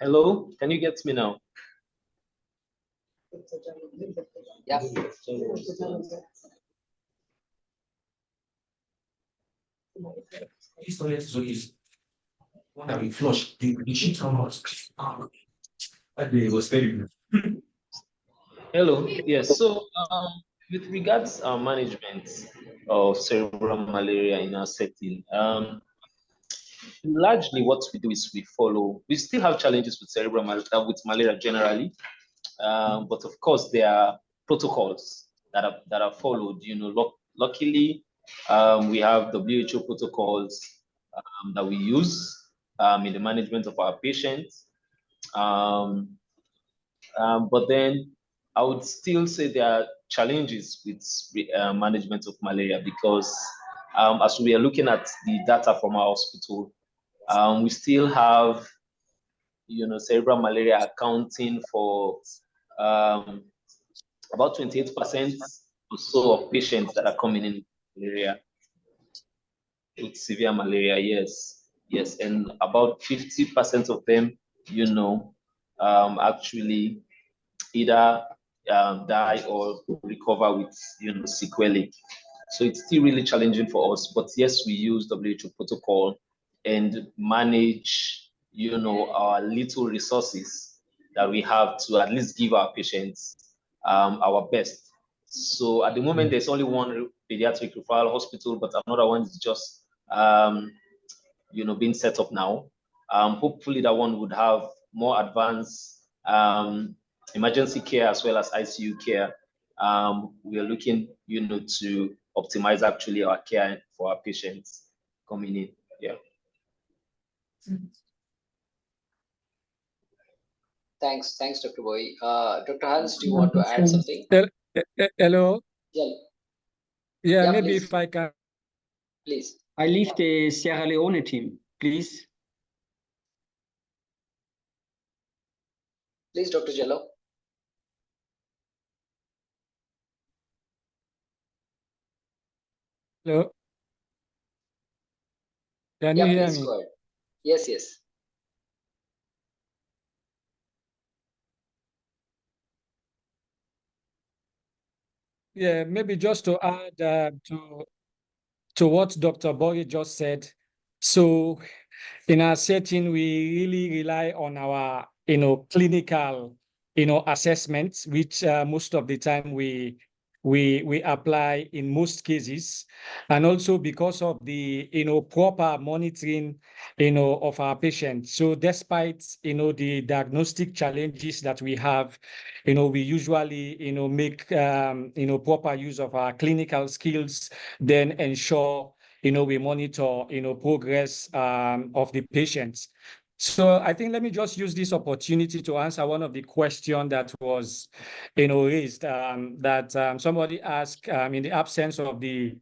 Hello, can you get me now?
Yeah.
When I flush, the sheet almost. That day was very good.
Hello. Yes. So, with regards management of cerebral malaria in our setting, largely what we do is we follow. We still have challenges with cerebral with malaria generally, but of course there are protocols that are followed. You know, luckily we have WHO protocols that we use in the management of our patients. But then I would still say there are challenges with management of malaria because as we are looking at the data from our hospital, we still have, you know, cerebral malaria accounting for about 28% or so of patients that are coming in malaria with severe malaria. Yes, and about 50% of them, you know, actually either die or recover with, you know, sequelae. So it's still really challenging for us. But yes, we use WHO protocol and manage, you know, our little resources that we have to at least give our patients our best. So at the moment, there's only one pediatric referral hospital, but another one is just, you know, being set up now. Hopefully that one would have more advanced emergency care as well as ICU care. We are looking, you know, to optimize actually our care for our patients coming in. Yeah.
Thanks, Dr. Boy. Dr. Hans, do you want to add something?
Hello.
Yeah.
Yeah, maybe
please.
if I can.
Please.
I leave the Sierra Leone team, please.
Please, Dr. Jello.
Hello. Can you hear
please
me?
go ahead. Yes.
Yeah, maybe just to add to what Dr. Bori just said. So in our setting, we really rely on our, you know, clinical, you know, assessments, which most of the time we we apply in most cases, and also because of the proper monitoring of our patients. So despite the diagnostic challenges that we have, we usually make proper use of our clinical skills, then ensure we monitor progress of the patients. So I think let me just use this opportunity to answer one of the questions that was raised, that somebody asked, in the absence of the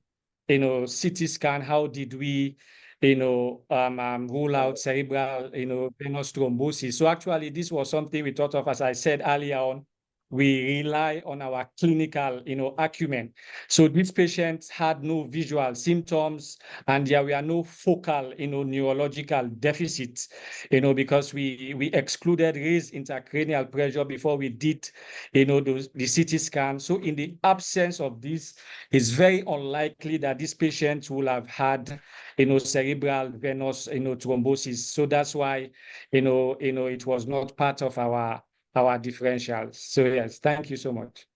CT scan, how did we rule out cerebral venous thrombosis? So actually this was something we thought of, as I said earlier on. We rely on our clinical acumen. So these patients had no visual symptoms, and there were no focal neurological deficits, because we excluded raised intracranial pressure before we did the CT scan. So in the absence of this, it's very unlikely that these patients will have had cerebral venous thrombosis. So that's why it was not part of our differentials. So yes, thank you so much.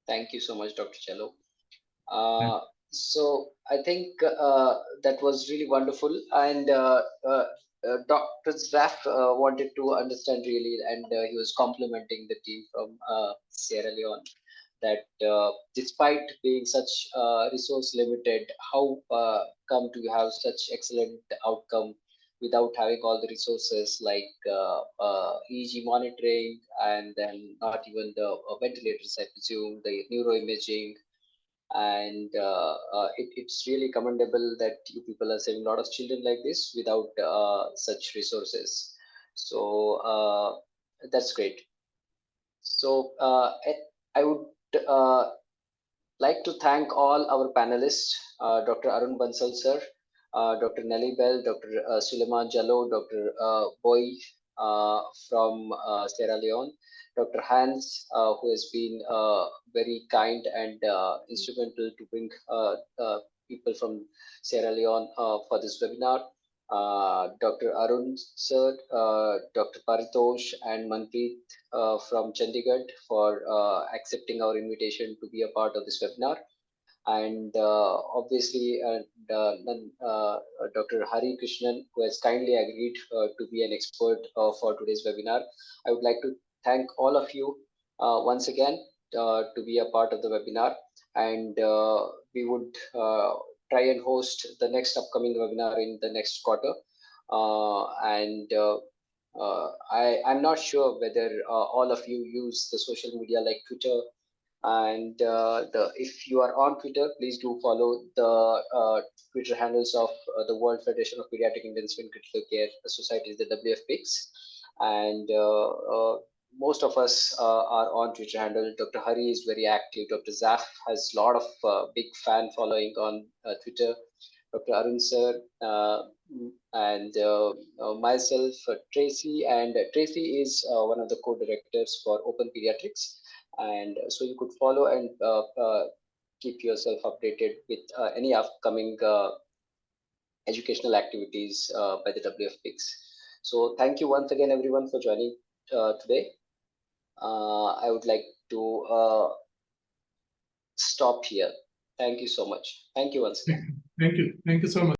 Thank you so much, Dr. Cello. So I think that was really wonderful. And Dr. Zaf wanted to understand really, and he was complimenting the team from Sierra Leone, that despite being such resource limited, how come to have such excellent outcome without having all the resources like EEG monitoring, and then not even the ventilators, I presume, the neuroimaging. And it's really commendable that you people are saving a lot of children like this without such resources. So that's great. So I would like to thank all our panelists, Dr. Arun Bansal sir, Dr. Nelly Bell, Dr. Suleiman Jallo, Dr. Boy from Sierra Leone, Dr. Hans, who has been very kind and instrumental to bring people from Sierra Leone for this webinar. Dr. Arun sir, Dr. Paritosh and Manpreet from Chandigarh for accepting our invitation to be a part of this webinar. And obviously Dr. Hari Krishnan, who has kindly agreed to be an expert for today's webinar. I would like to thank all of you once again to be a part of the webinar, and we would try and host the next upcoming webinar in the next quarter. I'm not sure whether all of you use the social media like Twitter, and if you are on Twitter, please do follow the Twitter handles of the World Federation of Pediatric Intensive and Critical Care Societies, the WFPICCS. And most of us are on Twitter handle. Dr. Hari is very active. Dr. Zaf has a lot of big fan following on Twitter. Dr. Arun sir, and myself, Tracy, and Tracy is one of the co-directors for Open Pediatrics. And so you could follow and keep yourself updated with any upcoming educational activities by the WFPICCS. So thank you once again, everyone, for joining today. I would like to stop here. Thank you so much. Thank you once again.
Thank you. Thank you so much.